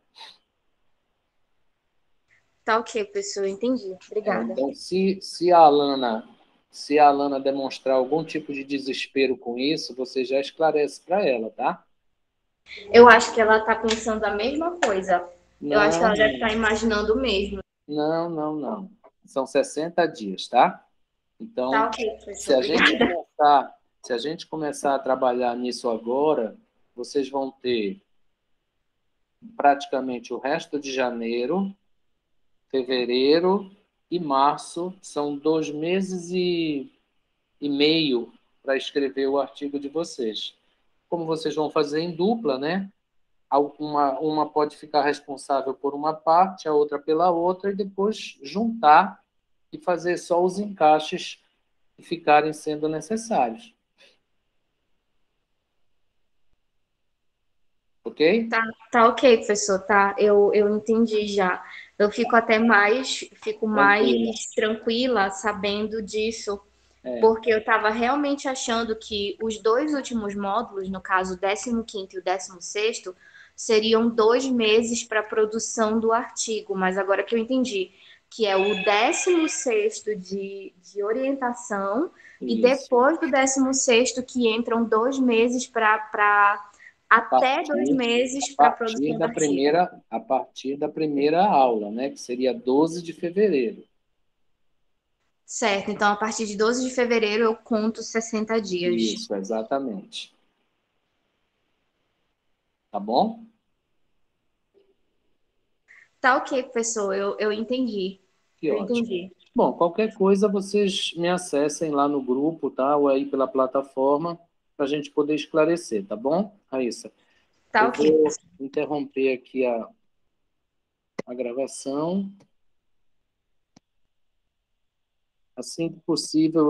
Tá ok, pessoal, entendi. Obrigada. Então, se a Alana demonstrar algum tipo de desespero com isso, você já esclarece para ela, tá? Eu acho que ela tá pensando a mesma coisa. Eu acho que ela deve Não, estar imaginando o mesmo. não. São 60 dias, tá? Tá Então, ok, se professor, a gente obrigada. começar Se a gente começar a trabalhar nisso agora, vocês vão ter praticamente o resto de janeiro, fevereiro e março, são 2 meses e meio para escrever o artigo de vocês. Como vocês vão fazer em dupla, né? Uma pode ficar responsável por uma parte, a outra pela outra, e depois juntar e fazer só os encaixes que ficarem sendo necessários. Ok? Tá ok, professor, tá? Eu entendi já. Eu fico Tranquila. mais tranquila sabendo disso, É, porque eu estava realmente achando que os dois últimos módulos, no caso o 15º e o 16º, seriam 2 meses para a produção do artigo, mas agora que eu entendi que é o 16º de orientação e isso. depois do 16º que entram 2 meses para A até dois partir, a meses para a partir produção do da artigo. primeira, a partir da primeira aula, né? Que seria 12 de fevereiro. Certo, então a partir de 12 de fevereiro eu conto 60 dias. Isso, exatamente. Tá bom? Tá ok, professor, eu entendi. Que Eu ótimo. entendi. Bom, qualquer coisa vocês me acessem lá no grupo, tá? Ou aí pela plataforma, para a gente poder esclarecer, tá bom, Raíssa? Tá Eu ok, vou professor. interromper aqui a gravação. Assim que possível,